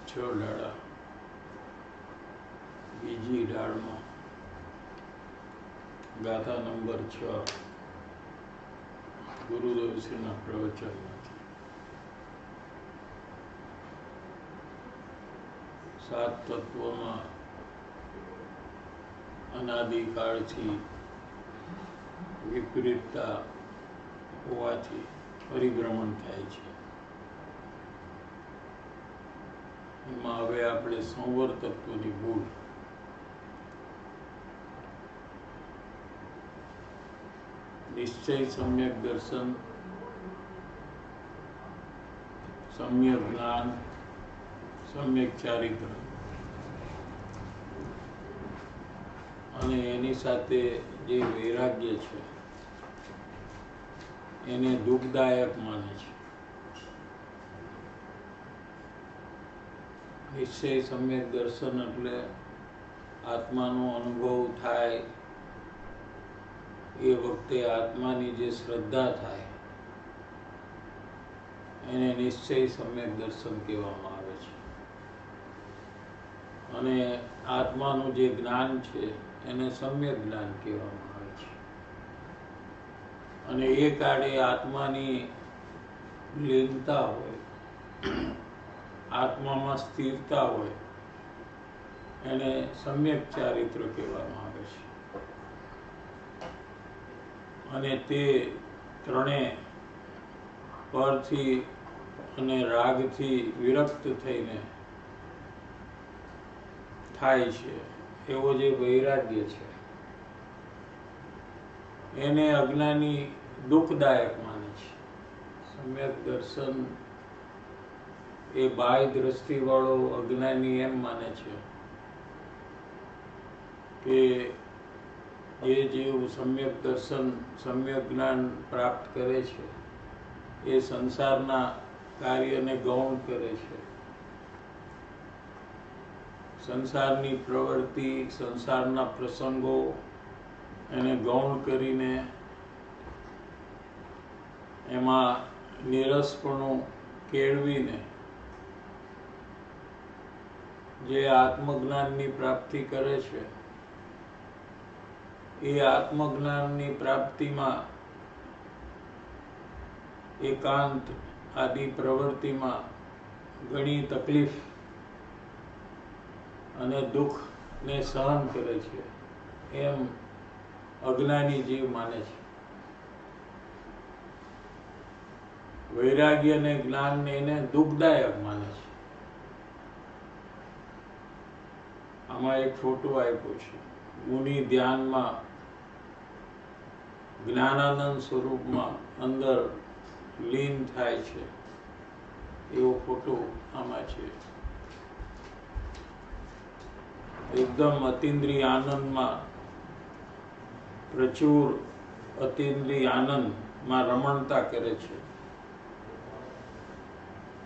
6 ડાળા બીજી ડાળમાં ગાથા નંબર 6 ગુરુદેવશ્રીના પ્રવચનમાંથી 7 તત્વોમાં અનાદિકાળથી વિપરીતતા હોવાથી પરિભ્રમણ થાય છે. એમાં હવે આપણે સંવર તત્વની ભૂલ, નિશ્ચય સમ્યક દર્શન, સમ્યક જ્ઞાન, સમ્યક ચારિત્ર અને એની સાથે જે વૈરાગ્ય છે એને દુઃખદાયક માને છે. નિશ્ચય સમ્યક દર્શન એટલે આત્માનો અનુભવ થાય એ વખતે આત્માની જે શ્રદ્ધા થાય એને નિશ્ચય સમ્યક દર્શન કહેવામાં આવે છે. અને આત્માનું જે જ્ઞાન છે એને સમ્યક જ્ઞાન કહેવામાં આવે છે. અને એ કાળે આત્માની લીનતા હોય, આત્મામાં સ્થિરતા હોય એને સમ્યક ચારિત્ર કહેવામાં આવે છે. અને તે ત્રણે પરથી અને રાગથી વિરક્ત થઈને થાય છે એવો જે વૈરાગ્ય છે એને અજ્ઞાની દુઃખદાયક માને છે. સમ્યક દર્શન એ બાહ્ય દ્રષ્ટિ વાળો અજ્ઞાની એમ માને છે કે જે જેવું સમ્યક દર્શન સમ્યક જ્ઞાન પ્રાપ્ત કરે છે એ સંસારના કાર્યને ગૌણ કરે છે. સંસારની પ્રવૃત્તિ, સંસારના પ્રસંગો એને ગૌણ કરીને એમાં નિરસપણું કેળવીને જે આત્મજ્ઞાનની પ્રાપ્તિ કરે છે એ આત્મજ્ઞાનની પ્રાપ્તિમાં એકાંત આદિ પ્રવૃત્તિમાં ઘણી તકલીફ અને દુઃખને સહન કરે છે એમ અજ્ઞાની જીવ માને છે. વૈરાગ્ય અને જ્ઞાન એને દુઃખદાયક માને છે. આમાં એક ફોટો આપ્યો છે. મુનિ ધ્યાનમાં જ્ઞાનાનંદ સ્વરૂપમાં અંદર લીન થાય છે એવો ફોટો આમાં છે. એકદમ અતિન્દ્રિય આનંદમાં, પ્રચુર અતિન્દ્રિય આનંદમાં રમણતા કરે છે.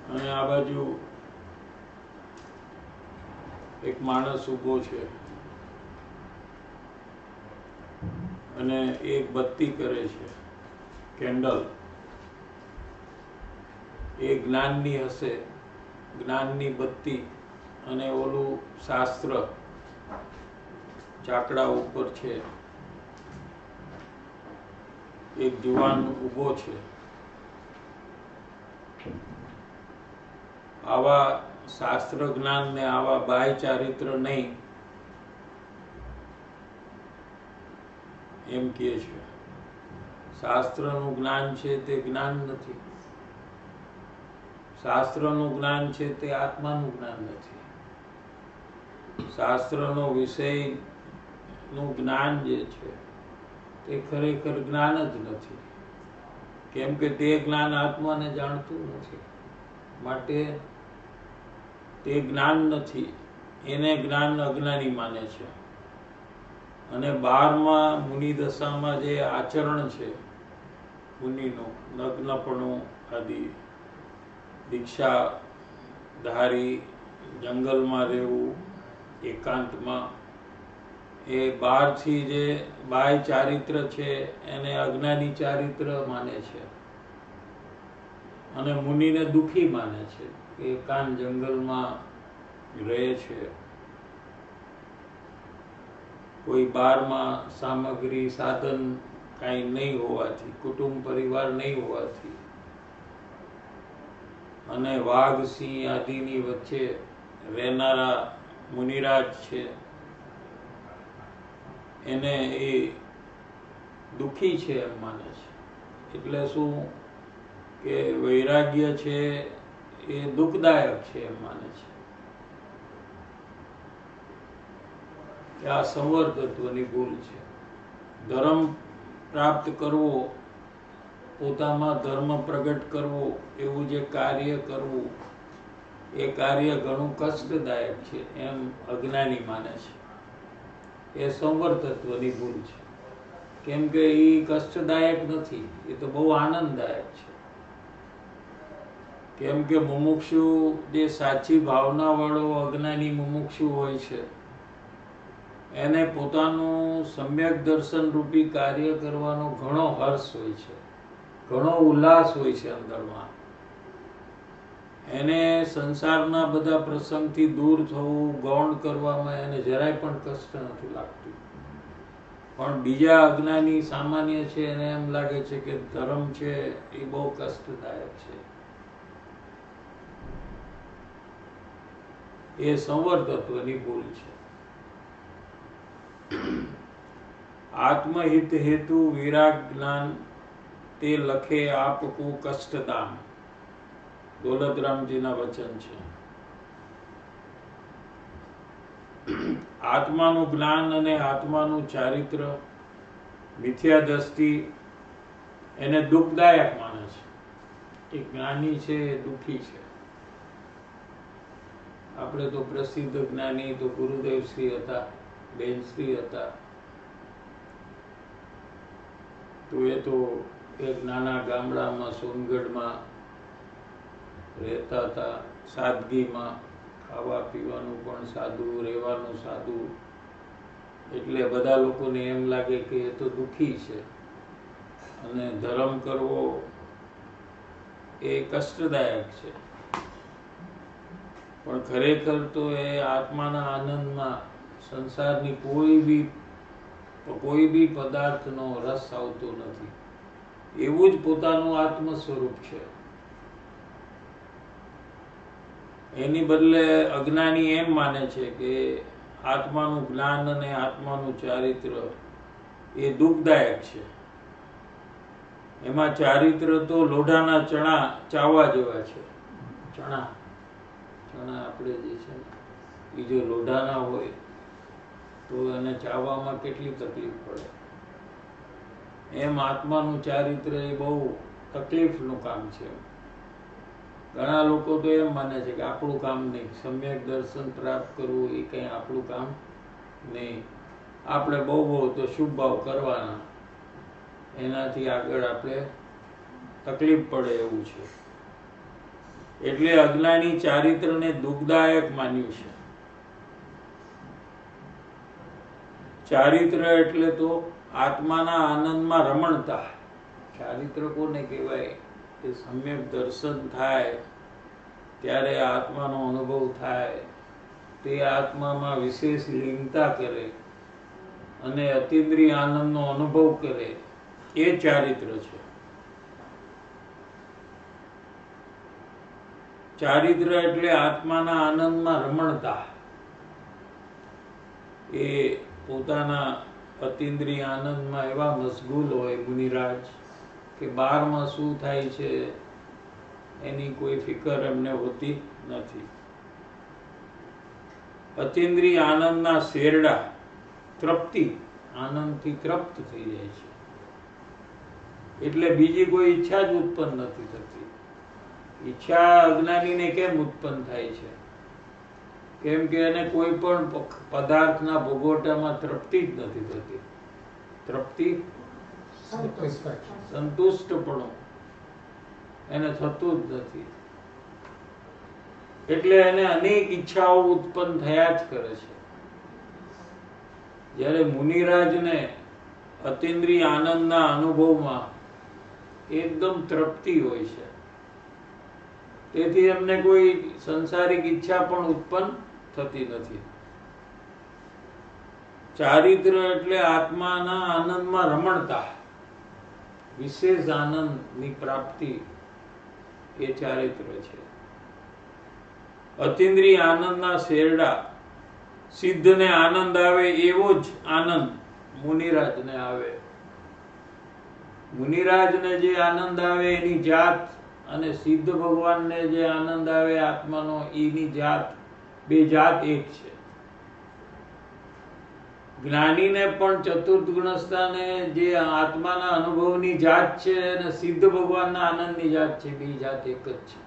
અને આ બાજુ એક માણસ ઊભો છે અને એક બત્તી કરે છે, કેન્ડલ. એ જ્ઞાનની હશે, જ્ઞાનની બત્તી, અને ઓલું શાસ્ત્ર ચાકડા ઉપર છે. એક જુવાન ઊભો છે. આવા શાસ્ત્ર જ્ઞાન ને આવા બાહ્ય ચારિત્ર નહીં એમ કહે છે. શાસ્ત્રનું જ્ઞાન છે તે જ્ઞાન નથી. શાસ્ત્રનું જ્ઞાન છે તે આત્માનું જ્ઞાન નથી. શાસ્ત્રનો વિષયનું જ્ઞાન જે છે તે ખરેખર જ્ઞાન જ નથી. કેમ કે તે જ્ઞાન આત્માને જાણતું નથી, માટે તે જ્ઞાન નથી. એને જ્ઞાન અજ્ઞાની માને છે. અને 12મા મુનિ દશામાં જે આચરણ છે મુનિનું, નગ્નપણું આદિ, દીક્ષા ધારી, જંગલમાં રહેવું, એકાંતમાં, એ 12 થી જે બાહ્ય ચારિત્ર છે એને અજ્ઞાની ચારિત્ર માને છે. અને મુનિને દુઃખી માને છે. એકાંત જંગલમાં રહે છે. કોઈ બહારમાં સામગ્રી સાધન કાંઈ નહીં હોવાથી, કુટુંબ પરિવાર નહીં હોવાથી, અને વાઘ સિંહ આદિની વચ્ચે રહેનારા મુનિરાજ છે, એને એ દુઃખી છે એમ માને છે. એટલે શું કે વૈરાગ્ય છે એ દુઃખદાયક છે એમ માને છે. આ સંવર તત્વની ભૂલ છે. ધર્મ પ્રાપ્ત કરવો, પોતામાં ધર્મ પ્રગટ કરવો, એવું જે કાર્ય કરવું, એ કાર્ય ઘણું કષ્ટદાયક છે એમ અજ્ઞાની માને છે. એ સંવર તત્વની ભૂલ છે. કેમ કે એ કષ્ટદાયક નથી, એ તો બહુ આનંદદાયક છે. કેમ કે મુમુક્ષુ, જે સાચી ભાવના વાળો અજ્ઞાની મુમુક્ષુ હોય છે, એને પોતાનું સમ્યક દર્શન રૂપી કાર્ય કરવાનો ઘણો હર્ષ હોય છે, ઘણો ઉલ્લાસ હોય છે અંદરમાં. એને સંસારના બધા પ્રસંગથી દૂર થવું, ગૌણ કરવામાં એને જરાય પણ કષ્ટ નથી લાગતું. પણ બીજા અજ્ઞાની સામાન્ય છે, એને એમ લાગે છે કે ધર્મ છે એ બહુ કષ્ટદાયક છે. એ સંવર તત્વની ભૂલ છે. આત્મહિત હેતુ વિરાગ જ્ઞાન તે લખે આપકુ કષ્ટદાન, દોલતરામજીના વચન છે. આત્માનું જ્ઞાન અને આત્માનું ચારિત્ર મિથ્યા દ્રષ્ટિ એને દુઃખદાયક માને છે. એ જ્ઞાની છે એ દુઃખી છે. આપણે તો પ્રસિદ્ધ જ્ઞાની તો ગુરુદેવ શ્રી હતા, બેન શ્રી હતા. તો એ તો એક નાના ગામડામાં સોનગઢમાં રહેતા હતા, સાદગીમાં, ખાવા પીવાનું પણ સાદું, રહેવાનું સાદું. એટલે બધા લોકોને એમ લાગે કે એ તો દુઃખી છે અને ધર્મ કરવો એ કષ્ટદાયક છે. પણ ખરેખર તો એ આત્માના આનંદમાં સંસારની કોઈ બી પદાર્થનો રસ આવતો નથી. એવું જ પોતાનું આત્મ સ્વરૂપ છે. એની બદલે અજ્ઞાની એમ માને છે કે આત્માનું જ્ઞાન અને આત્માનું ચારિત્ર એ દુઃખદાયક છે. એમાં ચારિત્ર તો લોઢાના ચણા ચાવવા જેવા છે. ચણા આપણે જે છે ને, એ જો લોઢાના હોય તો એને ચાવવામાં કેટલી તકલીફ પડે. એમ આત્માનું ચારિત્ર એ બહુ તકલીફનું કામ છે. ઘણા લોકો તો એમ માને છે કે આપણું કામ નહીં, સમ્યક દર્શન પ્રાપ્ત કરવું એ કંઈ આપણું કામ નહીં. આપણે બહુ તો શુભ ભાવ કરવાના, એનાથી આગળ આપણે તકલીફ પડે એવું છે. એટલે અજ્ઞાની ચારિત્રને દુઃખદાયક માન્યું છે. ચારિત્ર એટલે તો આત્માના આનંદમાં રમણતા. ચારિત્ર કોને કહેવાય? કે સમ્યક દર્શન થાય ત્યારે આત્માનો અનુભવ થાય, તે આત્મામાં વિશેષ લીનતા કરે અને અતિન્દ્રિય આનંદનો અનુભવ કરે, એ ચારિત્ર છે. ચારિત્ર એટલે આત્માના આનંદમાં રમણતા. એ પોતાના અતિન્દ્રિય આનંદમાં એવા મશગુલ હોય મુનિરાજ કે બહારમાં શું થાય છે એની કોઈ ફિકર એમને હોતી નથી. અતિન્દ્રિય આનંદના શેરડા તૃપ્તિ, આનંદથી તૃપ્ત થઈ જાય છે. એટલે બીજી કોઈ ઈચ્છા જ ઉત્પન્ન નથી થતી. ઈચ્છા અજ્ઞાનીને કેમ ઉત્પન્ન થાય છે? કેમ કે એને કોઈ પણ પદાર્થના ભોગવટામાં તૃપ્તિ જ નથી થતી. તૃપ્તિ, સંતુષ્ટપણું એને થતું જ નથી. એટલે એને અનેક ઈચ્છાઓ ઉત્પન્ન થયા જ કરે છે. જ્યારે મુનિરાજને અતિન્દ્રિય આનંદના અનુભવમાં એકદમ તૃપ્તિ હોય છે, તેથી એમને કોઈ સંસારિક ઈચ્છા પણ ઉત્પન્ન થતી નથી. ચારિત્ર એટલે આત્માના આનંદમાં રમણતા, વિશેષ આનંદની પ્રાપ્તિ, એ ચારિત્ર છે. અતિન્દ્રિય આનંદના શેરડા, સિદ્ધને આનંદ આવે એવો જ આનંદ મુનિરાજને આવે. મુનિરાજને જે આનંદ આવે એની જાત અને સિદ્ધ ભગવાનને જે આનંદ આવે આત્માનો એની જાત, બે જાત એક છે. જ્ઞાનીને પણ ચતુર્થ ગુણસ્થાને જે આત્માના અનુભવની જાત છે અને સિદ્ધ ભગવાનના આનંદની જાત છે, બે જાત એક જ છે.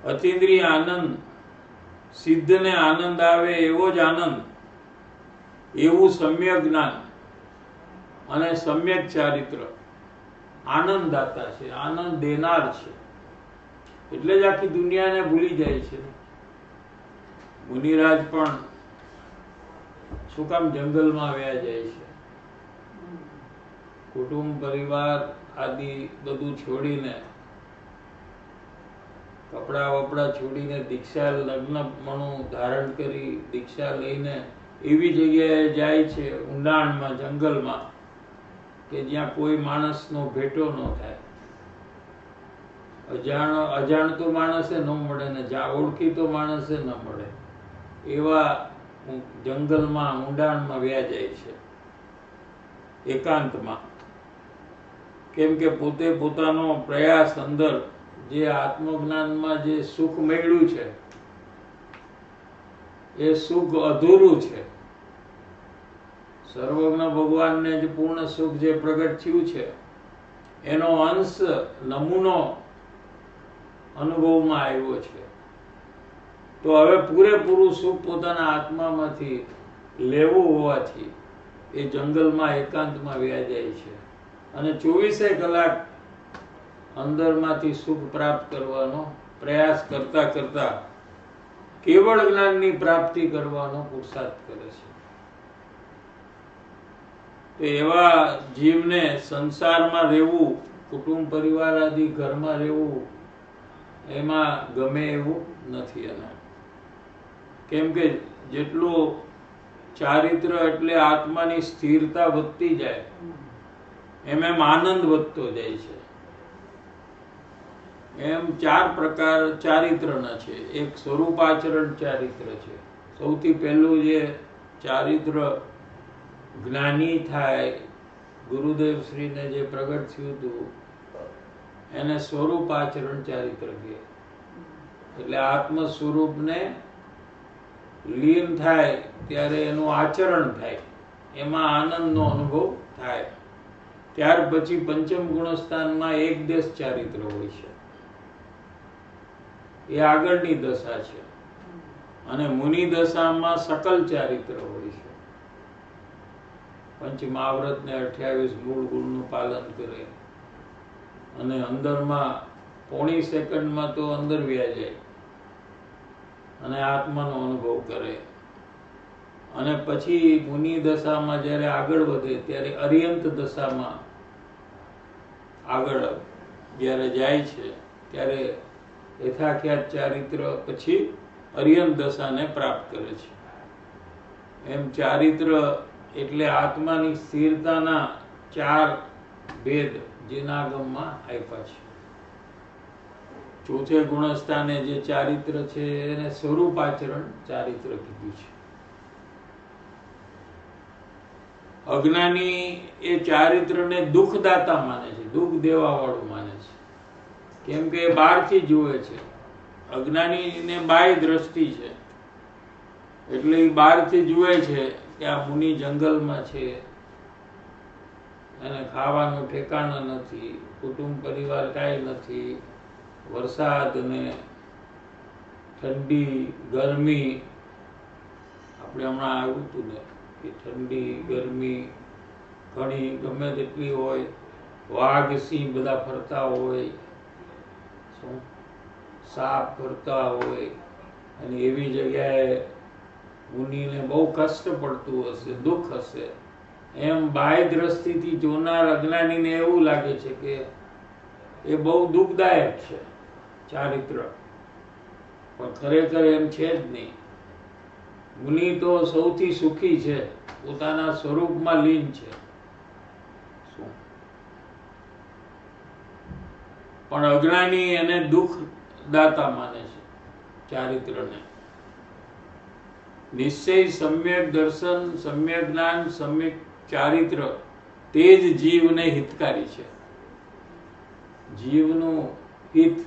અતિન્દ્રિય આનંદ, સિદ્ધને આનંદ આવે એવો જ આનંદ, એવું સમ્યક જ્ઞાન અને સમ્યક ચારિત્ર આનંદદાતા છે, આનંદ દેનાર છે. એટલે જ આખી દુનિયાને ભૂલી જાય છે. મુનિરાજ પણ શું કામ જંગલમાં વ્યા જાય છે? કુટુંબ પરિવાર આદિ બધું છોડીને, કપડા વપડા છોડીને, દીક્ષા લગ્નપણું ધારણ કરી દીક્ષા લઈને એવી જગ્યાએ જાય છે, ઊંડાણમાં, જંગલમાં, કે જ્યાં કોઈ માણસનો ભેટો ન થાય. અજાણતો માણસે ન મળે ને ઓળખીતો માણસે ન મળે એવા જંગલમાં, ઊંડાણમાં વ્યા જાય છે, એકાંતમાં. કેમ કે પોતે પોતાનો પ્રયાસ અંદર જે આત્મજ્ઞાનમાં જે સુખ મળ્યું છે એ સુખ અધૂરું છે. સર્વજ્ઞ ભગવાનને જે પૂર્ણ સુખ જે પ્રગટ થયું છે એનો અંશ, નમૂનો અનુભવમાં આવ્યો છે. તો હવે પૂરેપૂરું સુખ પોતાના આત્મામાંથી લેવું હોવાથી એ જંગલમાં એકાંતમાં વ્યા જાય છે અને 24 કલાક અંદરમાંથી સુખ પ્રાપ્ત કરવાનો પ્રયાસ કરતા કરતા કેવળ જ્ઞાનની પ્રાપ્તિ કરવાનો પુરુષાર્થ કરે છે. તો એવા જીવને સંસારમાં રહેવું, કુટુંબ પરિવાર આદિ ઘરમાં રહેવું એમાં ગમે એવું નથી. એને કેમ કે જેટલું ચારિત્ર એટલે આત્માની સ્થિરતા વધતી જાય એમ આનંદ વધતો જાય છે. એમ 4 પ્રકાર ચારિત્રના છે. એક સ્વરૂપાચરણ ચારિત્ર છે. સૌથી પહેલું જે ચારિત્ર જ્ઞાની થાય, ગુરુદેવ શ્રીને જે પ્રગટ થયું હતું એને સ્વરૂપાચરણ ચારિત્ર કહે. એટલે આત્મ સ્વરૂપને લીન થાય ત્યારે એનું આચરણ થાય, એમાં આનંદનો અનુભવ થાય. ત્યાર પછી પંચમ ગુણસ્થાનમાં એક દેશ ચારિત્ર હોય છે, એ આગળની દશા છે. અને મુનિ દશામાં સકલ ચારિત્ર હોય છે. પંચ મહાવ્રત ને 28 મૂળ ગુણનું પાલન કરે અને અંદરમાં પોણી સેકન્ડમાં તો અંદર વ્યા જાય અને આત્માનો અનુભવ કરે. અને પછી મુનિ દશામાં જ્યારે આગળ વધે ત્યારે અરિયંત દશામાં આગળ જ્યારે જાય છે ત્યારે યથાખ્યાત ચારિત્ર પછી અરિયંત દશાને પ્રાપ્ત કરે છે. એમ ચારિત્ર એટલે આત્માની સ્થિરતાના 4 ભેદ જીનાગમમાં આપ્યા છે. ચોથે ગુણસ્થાને જે ચારિત્ર છે એને સ્વરૂપાચરણ ચારિત્ર કીધું છે. અજ્ઞાની એ ચારિત્રને દુઃખદાતા માને છે, દુઃખ દેવા વાળું માને છે. કેમ કે એ બહારથી જુએ છે. અજ્ઞાનીને બાહ્ય દ્રષ્ટિ છે એટલે એ બહારથી જુએ છે કે આ મુનિ જંગલમાં છે, એને ખાવાનું ઠેકાણા નથી, કુટુંબ પરિવાર કાંઈ નથી, વરસાદ ને ઠંડી ગરમી, આપણે હમણાં આવ્યું હતું ને કે ઠંડી ગરમી ઘણી ગમે તેટલી હોય, વાઘ સિંહ બધા ફરતા હોય, સાપ ફરતા હોય, અને એવી જગ્યાએ મુનિને બહુ કષ્ટ પડતું હશે, દુઃખ હશે. એમ બાહ્ય દ્રષ્ટિથી જોનાર અજ્ઞાનીને એવું લાગે છે કે એ બહુ દુઃખદાયક છે ચારિત્ર. પણ ખરેખર એમ છે જ નહીં. મુનિ તો સૌથી સુખી છે, પોતાના સ્વરૂપમાં લીન છે. શું? પણ અજ્ઞાની એને દુઃખ દાતા માને છે, ચારિત્રને. નિશ્ચય, સમ્યક દર્શન, સમ્યક જ્ઞાન, સમ્યક ચારિત્ર તે જ જીવને હિતકારી છે. જીવનું હિત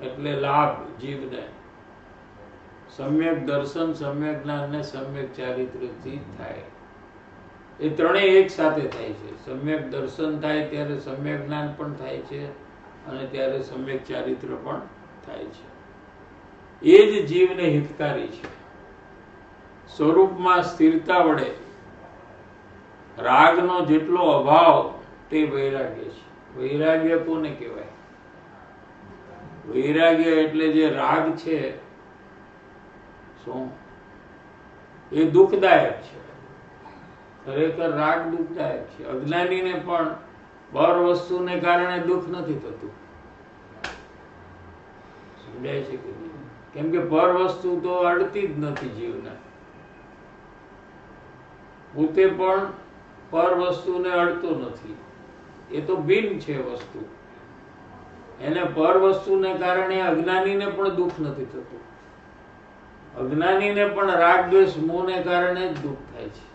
એટલે લાભ જીવને સમ્યક દર્શન, સમ્યક જ્ઞાન ને સમ્યક ચારિત્રથી થાય. એ ત્રણેય એક સાથે થાય છે. સમ્યક દર્શન થાય ત્યારે સમ્યક જ્ઞાન પણ થાય છે અને ત્યારે સમ્યક ચારિત્ર પણ થાય છે. એ જ જીવને હિતકારી છે. સ્વરૂપમાં સ્થિરતા વડે રાગનો જેટલો અભાવ તે વૈરાગ્ય છે. વૈરાગ્ય કોને કહેવાય? વૈરાગ્ય એટલે જે રાગ છે, શું એ દુઃખદાયક છે. ખરેખર રાગ દુઃખદાયક છે. અજ્ઞાનીને પણ પર વસ્તુને કારણે દુઃખ નથી થતું. સમજાય છે કે નહીં? કેમ કે પર વસ્તુ તો અડતી જ નથી જીવને. પોતે પણ પર વસ્તુને અડતો નથી. એ તો ભિન્ન છે વસ્તુ. એને પર વસ્તુને કારણે અજ્ઞાનીને પણ દુઃખ નથી થતું. અજ્ઞાનીને પણ રાગ દ્વેષ મોહને કારણે જ દુઃખ થાય છે.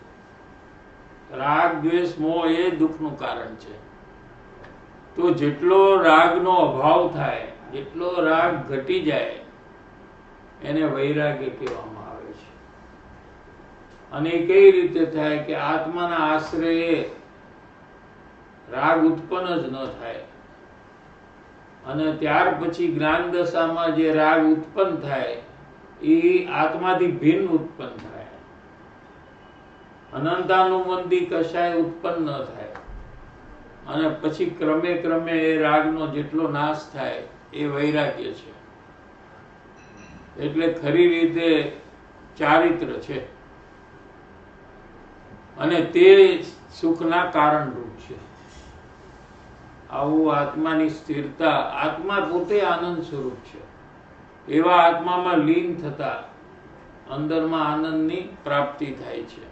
રાગ દ્વેષ મોહ એ દુઃખનું કારણ છે. તો જેટલો રાગનો અભાવ થાય, જેટલો રાગ ઘટી જાય, એને વૈરાગ્ય કહેવામાં આવે છે. અને એ કઈ રીતે થાય કે આત્માના આશ્રયે રાગ ઉત્પન્ન જ ન થાય. અને ત્યાર પછી જ્ઞાન દશામાં જે રાગ ઉત્પન્ન થાય એ આત્માથી ભિન્ન ઉત્પન્ન થાય. અનંતાનુબંધી કશાય ઉત્પન્ન ન થાય. અને પછી ક્રમે ક્રમે એ રાગનો જેટલો નાશ થાય એ વૈરાગ્ય છે. એટલે ખરી રીતે ચારિત્ર છે અને તે સુખના કારણરૂપ છે. આવું આત્માની સ્થિરતા, આત્મા પોતે આનંદ સ્વરૂપ છે. એવા આત્મામાં લીન થતા અંદરમાં આનંદની પ્રાપ્તિ થાય છે.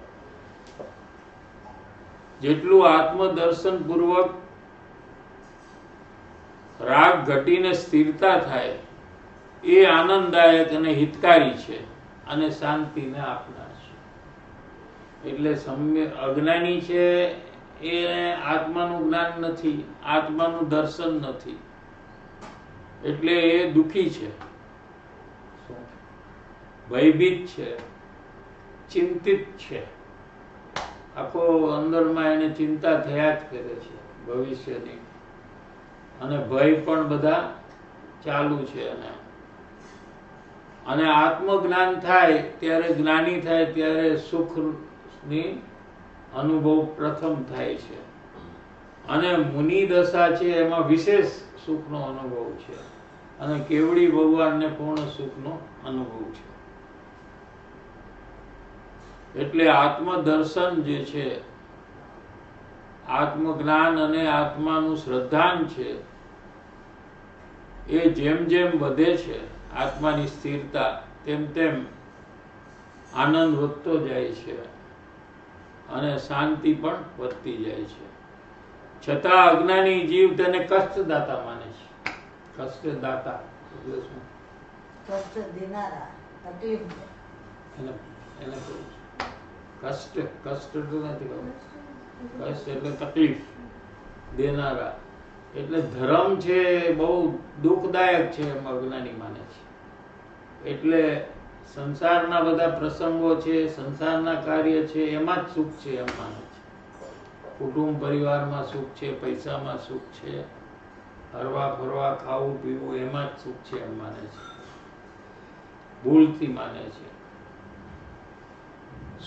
જેટલું આત્મદર્શન પૂર્વક રાગ ઘટીને સ્થિરતા થાય એ આનંદદાયક અને હિતકારી છે અને શાંતિને આપનાર છે. એટલે અજ્ઞાની છે એ આત્માનું જ્ઞાન નથી, આત્માનું દર્શન નથી, એટલે એ દુઃખી છે, ભયભીત છે, ચિંતિત છે. આખો અંદરમાં એને ચિંતા થયા જ કરે છે ભવિષ્યની, અને ભય પણ બધા ચાલુ છે. અને આત્મજ્ઞાન થાય ત્યારે, જ્ઞાની થાય ત્યારે સુખની અનુભવ પ્રથમ થાય છે. અને મુનિ દશા છે એમાં વિશેષ સુખનો અનુભવ છે અને કેવડી ભગવાનને પૂર્ણ સુખનો અનુભવ છે. એટલે આત્મદર્શન જે છે, આત્મજ્ઞાન અને આત્માનું શ્રદ્ધાન છે, એ જેમ જેમ વધે છે આત્માની સ્થિરતા, તેમ તેમ આનંદ વધતો જાય છે અને શાંતિ પણ વધતી જાય છે. છતાં અજ્ઞાની જીવ તેને કષ્ટદાતા માને છે. કષ્ટદાતા એટલે શું? કષ્ટ દેનારા, તકલીફ. એને કહું છું કષ્ટ. કષ્ટ તો નથી કહું. કષ્ટ એટલે તકલીફ દેનારા. એટલે ધર્મ છે બહુ દુઃખદાયક છે એમ અજ્ઞાની માને છે. એટલે સંસારના બધા પ્રસંગો છે, સંસારના કાર્ય છે, એમાં જ સુખ છે એમ માને છે. કુટુંબ પરિવારમાં સુખ છે, પૈસામાં સુખ છે, હરવા ફરવા, ખાવું પીવું, એમાં જ સુખ છે એમ માને છે. ભૂલથી માને છે.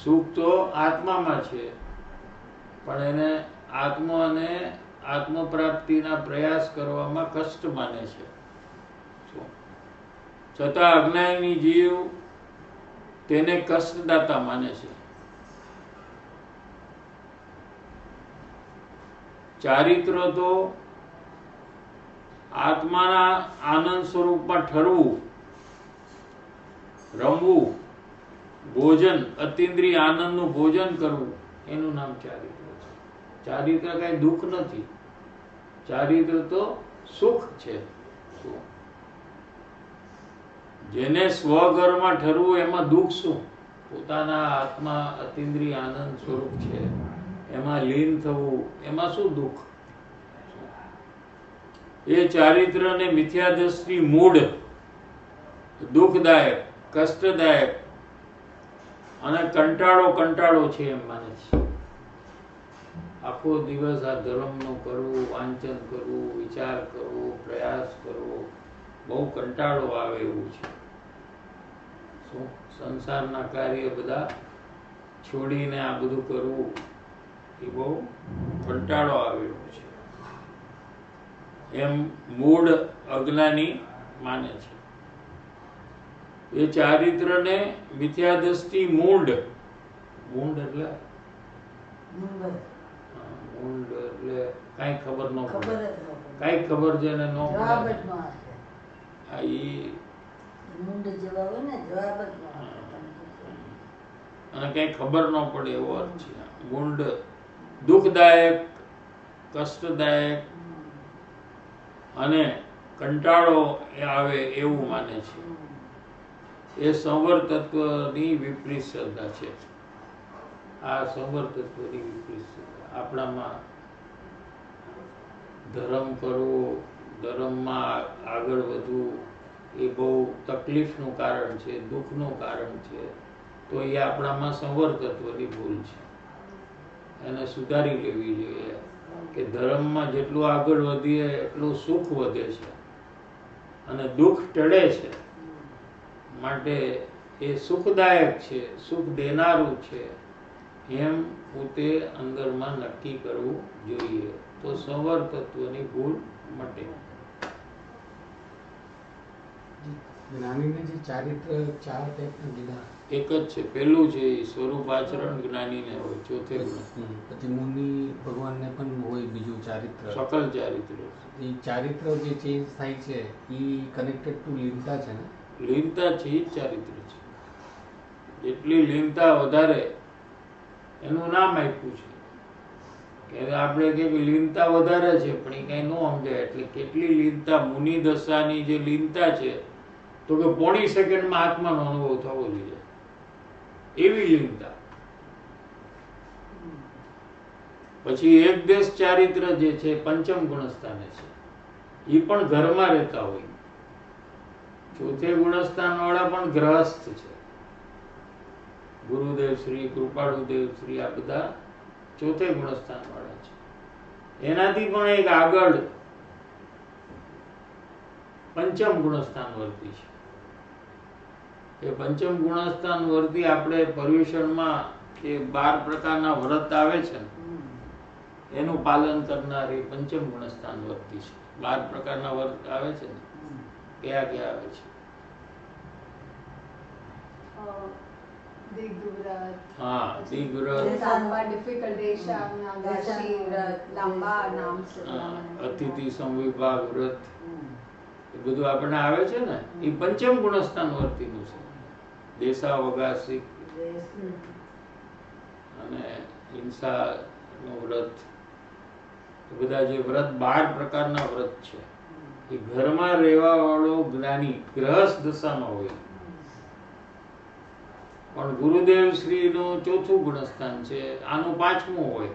સુખ તો આત્મામાં છે, પણ એને આત્માને આત્મ પ્રાપ્તિના પ્રયાસ કરવામાં કષ્ટ માને છે. છતાં અજ્ઞાની જીવ તેને કષ્ટદાતા માને છે. ચારિત્ર તો આત્માના આનંદ સ્વરૂપમાં ઠરવું રમવું, ભોજન, અતિન્દ્રિય આનંદનું ભોજન કરવું, એનું નામ ચારિત્ર છે. ચારિત્ર કઈ દુઃખ નથી, ચારિત્ર તો સુખ છે. જેને સ્વઘરમાં ઠરવું એમાં દુઃખ શું? પોતાના આત્મા અતિન્દ્રિય આનંદ સ્વરૂપ છે, એમાં લીન થવું, એમાં શું દુઃખ? એ ચારિત્ર ને મિથ્યા દ્રષ્ટિ મૂળ, દુઃખદાયક, કષ્ટદાયક અને કંટાળો છે એમ માને છે. આખો દિવસ આ ધર્મનું કરવું, વાંચન કરવું, વિચાર કરવો, પ્રયાસ કરવો, બહુ કંટાળો આવે એવું છે. શું સંસારના કાર્ય બધા છોડીને આ બધું કરવું એ બહુ કંટાળો આવે એવું છે એમ મૂળ અજ્ઞાની માને છે. એ ચારિત્રને મિથ્યા દ્રષ્ટિ મૂળ, મૂળ એટલે મૂળ એટલે કઈ ખબર ન પડે, કઈ ખબર છે ને ન પડે. અને કઈ ખબર ન પડે એવો અર્થ છે. મૂળ દુઃખદાયક, કષ્ટદાયક અને કંટાળો આવે એવું માને છે. એ સંવર તત્વની વિપરીત શ્રદ્ધા છે. આ સંવર તત્વની વિપરીત શ્રદ્ધા. આપણામાં ધર્મ કરવો, ધર્મમાં આગળ વધવું એ બહુ તકલીફનું કારણ છે, દુઃખનું કારણ છે. તો એ આપણામાં સંવર તત્વની ભૂલ છે. એને સુધારી લેવી જોઈએ કે ધર્મમાં જેટલું આગળ વધીએ એટલું સુખ વધે છે અને દુઃખ ટળે છે. માટે એ સુખદાયક છે, સુખ દેનારું છે એમ પોતે અંદરમાં નક્કી કરવું જોઈએ. તો સંવર તત્વની ભૂલ મટે. જ્ઞાનીને જે ચારિત્ર 4 ટાઈપના કીધા, એક જ છે. પેલું છે સ્વરૂપ આચરણ જ્ઞાનીને હોય, ચોથે ગુણ. પછી મુનિ ભગવાનને પણ હોય બીજું ચારિત્ર, સકલ ચારિત્ર. એ ચારિત્ર જે ચેન્જ થાય છે એ કનેક્ટેડ ટુ લીનતા છે ને? લીનતા છે એ જ ચારિત્ર છે. જેટલી લીનતા વધારે એનું નામ આપ્યું છે કે આપણે કે લીનતા વધારે છે, પણ એ કઈ ન સમજાય. એટલે કેટલી લીનતા, મુનિ દશાની જે લીનતા છે તો કે 0.5 સેકન્ડમાં આત્માનો અનુભવ થવો જોઈએ એવી લીનતા. પછી એક દેશ ચારિત્ર જે છે પંચમ ગુણસ્થાને છે, એ પણ ઘરમાં રહેતા હોય. ચોથે ગુણસ્થાન વાળા પણ ગ્રહસ્થ છે. ગુરુદેવ શ્રી, કૃપાળુદેવ શ્રી, આ બધા ચોથે ગુણસ્થાન વાળા છે. એનાથી પણ એક આગળ પંચમ ગુણસ્થાન વર્તી છે. એ પંચમ ગુણસ્થાન વર્તી આપણે પર્યુષણમાં જે 12 પ્રકારના વ્રત આવે છે એનું પાલન કરનાર એ પંચમ ગુણસ્થાન વર્તી છે. 12 પ્રકારના વ્રત આવે છે ને, કયા કયા આવે છે? हाँ, અતિથિ સંવિભાગ વ્રત એ બધું આપણને આવે છે ને, એ પંચમ ગુણસ્થાન વર્તીનું છે. દેશા વગાસિક અને હિંસા નું વ્રત, બધા જે વ્રત 12 પ્રકારના વ્રત છે એ ઘરમાં રહેવા વાળો જ્ઞાની ગ્રહસ્થ દશામાં હોય. પણ ગુરુદેવ શ્રી નું ચોથું ગુણસ્થાન છે, આનું 5મું હોય.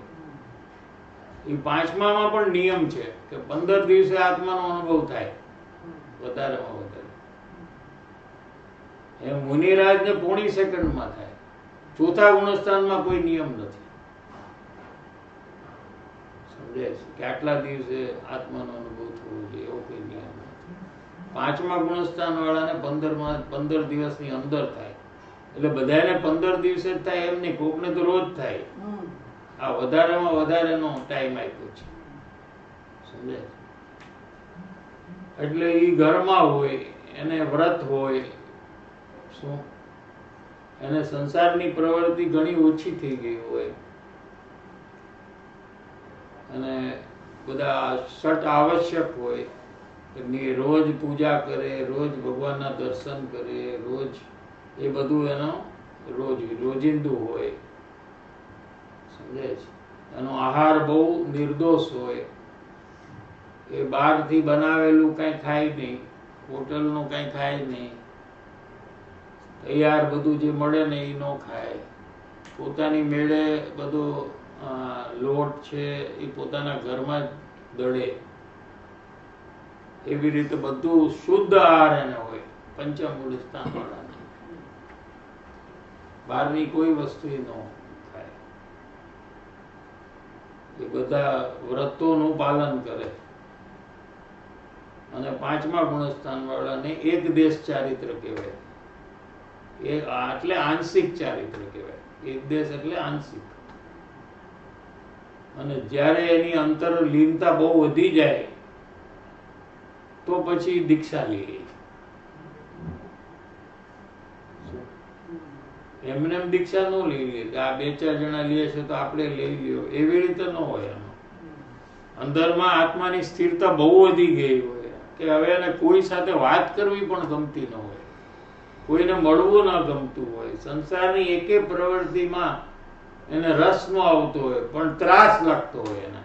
એ 5મામાં પણ નિયમ છે કે 15 દિવસે આત્માનો અનુભવ થાય, વધારેમાં વધારે. એ મુનિરાજ ને 0.5 સેકન્ડમાં થાય. ચોથા ગુણસ્થાનમાં કોઈ નિયમ નથી. સમજાય છે કે આટલા દિવસે આત્માનો અનુભવ થવો જોઈએ એવો કોઈ નિયમ નથી. 5મા ગુણસ્થાન વાળાને 15 દિવસની અંદર થાય. એટલે બધાને 15 દિવસે જ થાય એમ નહીં, કોકને તો રોજ થાય. આ વધારેમાં વધારેનો ટાઈમ આપ્યો છે, સમજાય? એટલે એ ઘરમાં હોય, એને વ્રત હોય, શું એને સંસારની પ્રવૃત્તિ ઘણી ઓછી થઈ ગઈ હોય અને બધા ષટ આવશ્યક હોય, રોજ પૂજા કરે, રોજ ભગવાનના દર્શન કરે, રોજ એ બધું એનો રોજિંદુ હોય, સમજાય છે. એનો આહાર બહુ નિર્દોષ હોય, એ બહારથી બનાવેલું કઈ ખાય નહીં, હોટલનું કઈ ખાય નહીં, તૈયાર બધું જે મળે ને એ ન ખાય, પોતાની મેળે બધો લોટ છે એ પોતાના ઘરમાં જ દળે, એવી રીતે બધું શુદ્ધ આહાર એને હોય પંચમૂળ સ્થાન વાળાને. બહારની કોઈ વસ્તુ ન ખાય. એ બધા વ્રતોનું પાલન કરે. અને પાંચમા ગુણસ્થાન વાળાને એક દેશ ચારિત્ર કહેવાય. એટલે આંશિક ચારિત્ર કહેવાય. એક દેશ એટલે આંશિક. અને જ્યારે એની અંતર લીનતા બહુ વધી જાય તો પછી દીક્ષા લઈ લે. એમને એમ દીક્ષા ન લઈ લે કે આ 2-4 જણા લે છે તો આપણે લઈ લ્યો, એવી રીતે ન હોય. એનો અંદરમાં આત્માની સ્થિરતા બહુ વધી ગઈ હોય કે હવે એને કોઈ સાથે વાત કરવી પણ ગમતી ન હોય, કોઈને મળવું ન ગમતું હોય, સંસારની એકે પ્રવૃત્તિમાં એને રસ ન આવતો હોય પણ ત્રાસ લાગતો હોય એને.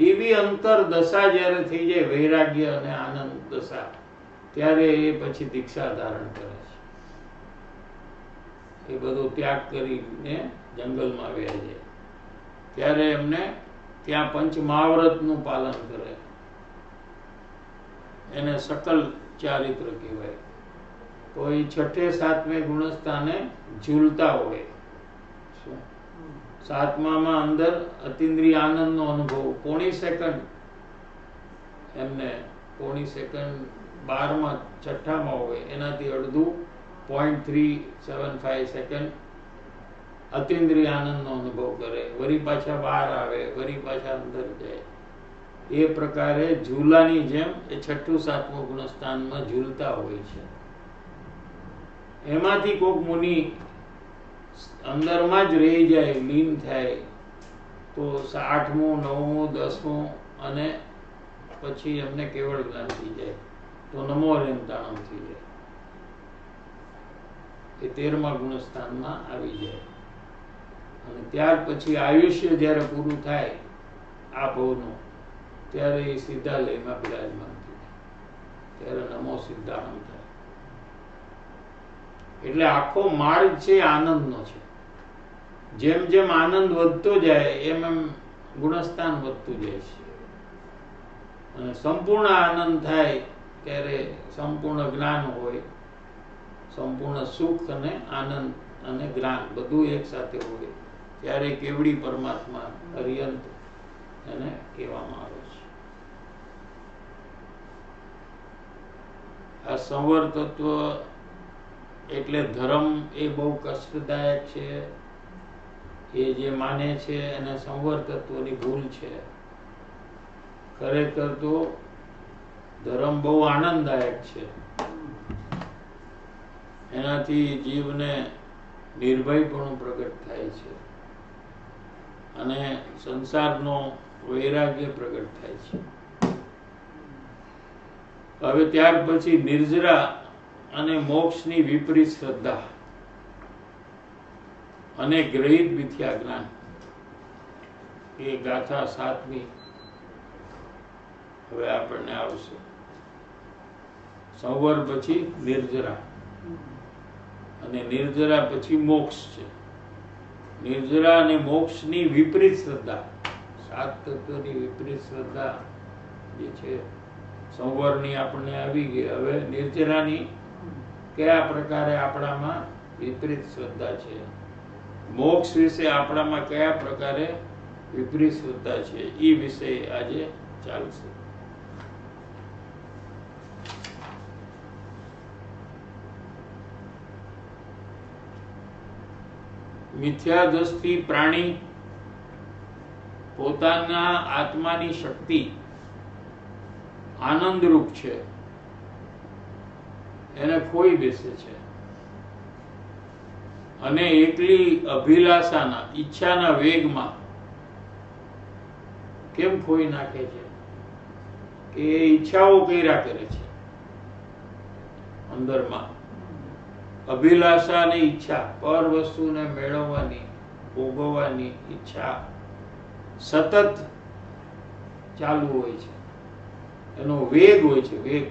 એવી અંતર દશા જ્યારે થઈ જાય, વૈરાગ્ય અને આનંદ દશા, ત્યારે એ પછી દીક્ષા ધારણ કરે છે. એ બધો ત્યાગ કરીને જંગલમાં વહ્યા જાય ત્યારે એમને ત્યાં પંચ મહાવ્રતનું પાલન કરે. એને સકલ ચારિત્ર કહેવાય. તો એ 6-7 ગુણસ્થાને ઝૂલતા હોય. શું 7મામાં અંદર અતિન્દ્રિય આનંદનો અનુભવ, 0.5 સેકન્ડ એમને 0.5 સેકન્ડ, 12માં 6ઠામાં હોય એનાથી અડધું 0.375 સેકન્ડ અતિન્દ્રિય આનંદનો અનુભવ કરે, વળી પાછા બહાર આવે, વળી પાછા અંદર જાય. એ પ્રકારે ઝૂલાની જેમ એ 6ઠું-7મું ગુણસ્થાનમાં ઝૂલતા હોય છે. એમાંથી કોઈક મુનિ અંદરમાં જ રહી જાય, લીન થાય, તો 8મું, 9મું, 10મું અને પછી એમને કેવળ જ્ઞાન થઈ જાય, તો નમો રેંતાણમ થઈ જાય. એ 13મા ગુણસ્થાનમાં આવી જાય. અને ત્યાર પછી આયુષ્ય જ્યારે પૂરું થાય આ ભવનું, ત્યારે એ સીધા લયમાં બિરાજમાન થઈ જાય, ત્યારે નમો સિદ્ધાણમ થાય. એટલે આખો માર્ગ છે આનંદનો છે. જેમ જેમ આનંદ વધતો જાય એમ એમ ગુણસ્થાન વધતું જાય છે. અને સંપૂર્ણ આનંદ થાય ત્યારે સંપૂર્ણ જ્ઞાન હોય, સંપૂર્ણ સુખ અને આનંદ અને જ્ઞાન બધું એક સાથે હોય, ત્યારે કેવડી પરમાત્મા અરિયંત એને કહેવામાં આવે છે. આ સંવર તત્વ એટલે ધર્મ એ બહુ કષ્ટદાયક છે. એ જે માને છે એને સંવર તત્વની ભૂલ છે. ખરેખર તો ધર્મ બહુ આનંદદાયક છે. એનાથી જીવને નિર્ભયપણું પ્રગટ થાય છે અને સંસારનો વૈરાગ્ય પ્રગટ થાય છે. હવે ત્યાર પછી નિર્જરા અને મોક્ષની વિપરીત શ્રદ્ધા અને ગ્રહિત મિથ્યા જ્ઞાન, એ ગાથા 7મી હવે આપણને આવશે. સંવર પછી નિર્જરા, અને નિર્જરા પછી મોક્ષ છે. નિર્જરા અને મોક્ષની વિપરીત શ્રદ્ધા, 7 તત્વની વિપરીત શ્રદ્ધા જે છે સંવરની આપણને આવી ગઈ. હવે નિર્જરાની કયા પ્રકારે આપણામાં વિપરીત શ્રદ્ધા છે, મોક્ષ વિશે આપણામાં કયા પ્રકારે વિપરીત શ્રદ્ધા છે, એ વિશે આજે ચાલશે. મિથ્યા દ્રષ્ટિ પ્રાણી પોતાના આત્માની શક્તિ આનંદરૂપ છે એને ખોઈ બેસે છે, અને એકલી અભિલાષાના ઈચ્છાના વેગમાં કેમ ખોઈ નાખે છે કે એ ઈચ્છાઓ કર્યા કરે છે અંદરમાં. અભિલાષા અને ઈચ્છા, પર વસ્તુને મેળવવાની, ભોગવવાની ઈચ્છા સતત ચાલુ હોય છે, એનો વેગ હોય છે, વેગ.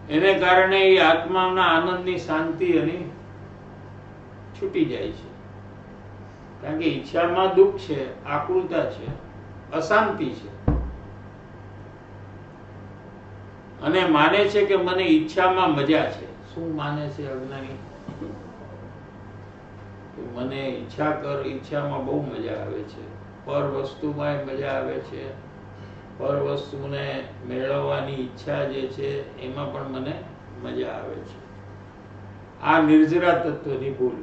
એને કારણે એ આત્માના આનંદની શાંતિ એની છૂટી જાય છે. કારણ કે ઈચ્છામાં દુઃખ છે, આકુલતા છે, અશાંતિ છે, અને માને છે કે મને ઈચ્છામાં મજા છે. શું માને છે અજ્ઞાની? મને ઈચ્છામાં બહુ મજા આવે છે, પર વસ્તુમાં મજા આવે છે, પર વસ્તુને મેળવવાની ઈચ્છા જે છે એમાં પણ મને મજા આવે છે. આ નિર્જરા તત્વની ભૂલ.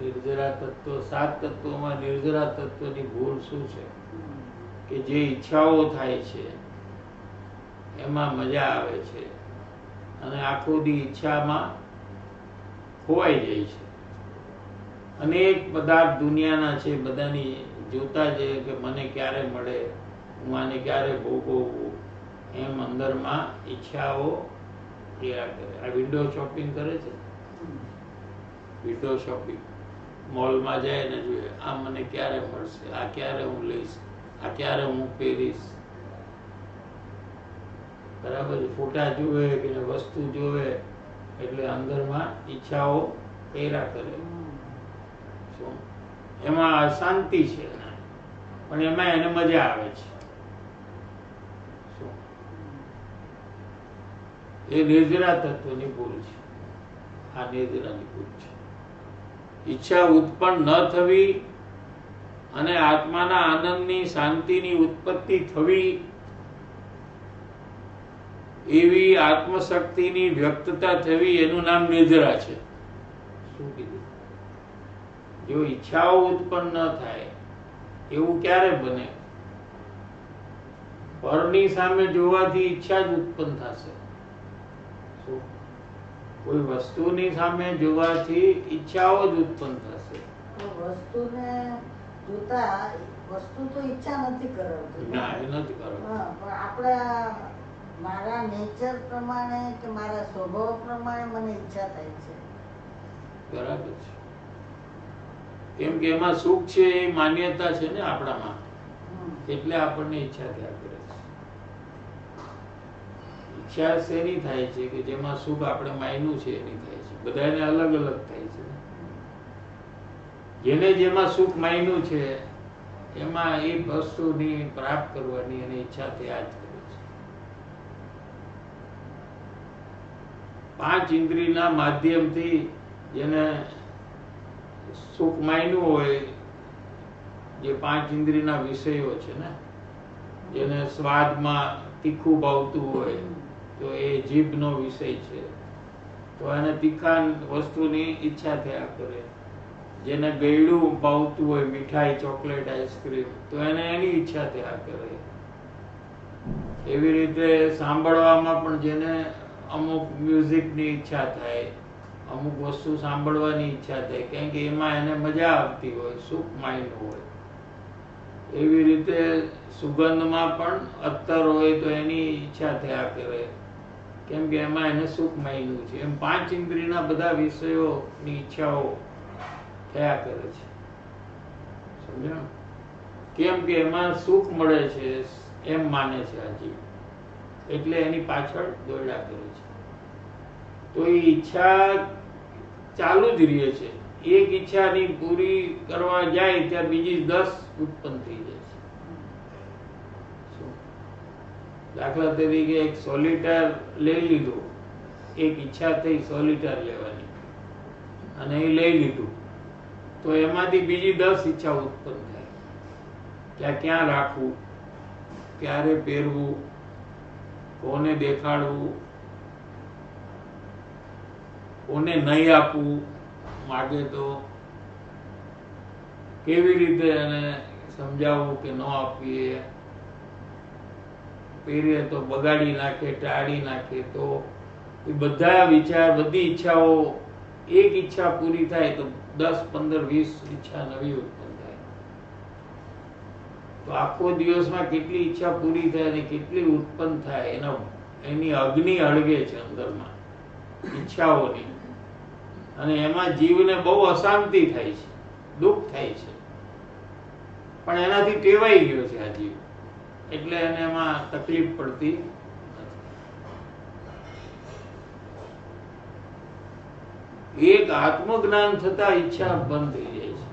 નિર્જરા તત્વ, 7 તત્વોમાં નિર્જરા તત્વની ભૂલ શું છે? કે જે ઈચ્છાઓ થાય છે એમાં મજા આવે છે અને આખો દી ઈચ્છામાં ખોવાઈ જાય છે. અનેક પદાર્થ દુનિયાના છે, બધાની જોતા છે કે મને ક્યારે મળે, હું આને ક્યારે ભોગવવું, એમ અંદરમાં ઈચ્છાઓ કર્યા કરે. આ વિન્ડો શોપિંગ કરે છે, વિન્ડો શોપિંગ, મોલમાં જાય ને જોઈએ આ મને ક્યારે મળશે, આ ક્યારે હું લઈશ, આ ક્યારે હું પહેરીશ. બરાબર, ફોટા જોવે કે વસ્તુ જોવે એટલે અંદરમાં ઈચ્છાઓ કર્યા કરે. એમાં અશાંતિ છે, પણ એમાં એને મજા આવે છે. એ નિર્જરા તત્વની ભૂલ છે. આ નિર્જરાની ભૂલ છે. ઈચ્છા ઉત્પન્ન ન થવી અને આત્માના આનંદની શાંતિની ઉત્પત્તિ થવી, એવી આત્મશક્તિની વ્યક્તતા થવી, એનું નામ નિર્જરા છે. શું કીધું? જો ઈચ્છાઓ ઉત્પન્ન ન થાય એવું ક્યારે બને? પરની સામે જોવાથી ઈચ્છા જ ઉત્પન્ન થશે. કોઈ વસ્તુની સામે જોવાથી ઈચ્છાઓ જ ઉત્પન્ન થશે. વસ્તુને જોતા વસ્તુ તો ઈચ્છા નથી કરાવતી. ના, એ નથી કરાવતી. પણ આપણા મારા નેચર પ્રમાણે કે મારા સ્વભાવ પ્રમાણે મને ઈચ્છા થાય છે. બરાબર છે. કેમ કે એમાં સુખ છે એ માન્યતા છે ને આપણામાં, એટલે આપણને ઈચ્છા થયા કરે છે. ઈચ્છા શેની થાય છે? કે જેમાં સુખ આપણે માન્યું છે એની થાય છે. બધાને અલગ અલગ થાય છે. જેને જેમાં સુખ માન્યું છે એમાં એ વસ્તુની પ્રાપ્ત કરવાની અને ઈચ્છા થયા જ કરે છે. 5 ઇન્દ્રિયના માધ્યમથી જેને સુખ માન્યું હોય, જે 5 ઇન્દ્રિયના વિષયો છે ને, જેને સ્વાદમાં તીખું ભાવતું હોય તો એ જીભનો વિષય છે, તો એને તીખા વસ્તુની ઈચ્છા થયા કરે. જેને ગળ્યું ભાવતું હોય, મીઠાઈ, ચોકલેટ, આઈસ્ક્રીમ, તો એને એની ઈચ્છા થયા કરે. એવી રીતે સાંભળવામાં પણ જેને અમુક મ્યુઝિકની ઈચ્છા થાય, અમુક વસ્તુ સાંભળવાની ઈચ્છા થાય, કારણ કે એમાં એને મજા આવતી હોય, સુખ માન્યું હોય. એવી રીતે સુગંધમાં પણ અત્તર હોય તો એની ઈચ્છા થયા કરે, કેમ કે એમાં એને સુખ માન્યું છે. એમ 5 ઇન્દ્રિયના બધા વિષયોની ઈચ્છાઓ થયા કરે છે. સમજ્યા? કેમ કે એમાં સુખ મળે છે એમ માને છે આ જીવ, એટલે એની પાછળ દોડ્યા કરે છે. તો એ ઈચ્છા ચાલુ જ રહે છે. એક ઈચ્છાની પૂરી કરવા જાય ત્યાં બીજી 10 ઉત્પન્ન થઈ જાય છે. દાખલા તરીકે એક સોલિટર લઈ લીધું, એક ઈચ્છા થઈ સોલિટર લેવાની અને એ લઈ લીધું, તો એમાંથી બીજી 10 ઈચ્છા ઉત્પન્ન થાય. ત્યાં ક્યાં રાખવું, ક્યારે પહેરવું, કોને દેખાડવું, કોને નહીં આપવું, માગે તો કેવી રીતે એને સમજાવવું કે ન આપીએ, પહેરીએ તો બગાડી નાખે, ટાળી નાખે. તો એ બધા વિચાર, બધી ઈચ્છાઓ, એક ઈચ્છા પૂરી થાય તો 10, 15, 20 ઈચ્છા નવી ઉત્પન્ન થાય. તો આખો દિવસમાં કેટલી ઈચ્છા પૂરી થાય અને કેટલી ઉત્પન્ન થાય એનો એની અગ્નિ હળગે છે અંદરમાં ઈચ્છાઓની, અને એમાં જીવને બહુ અશાંતિ થાય છે, દુઃખ થાય છે, પણ એનાથી ટેવાઈ ગયો છે આ જીવ, એટલે એને એમાં તકલીફ પડતી નથી. એક આત્મજ્ઞાન થતા ઈચ્છા બંધ થઈ જાય છે,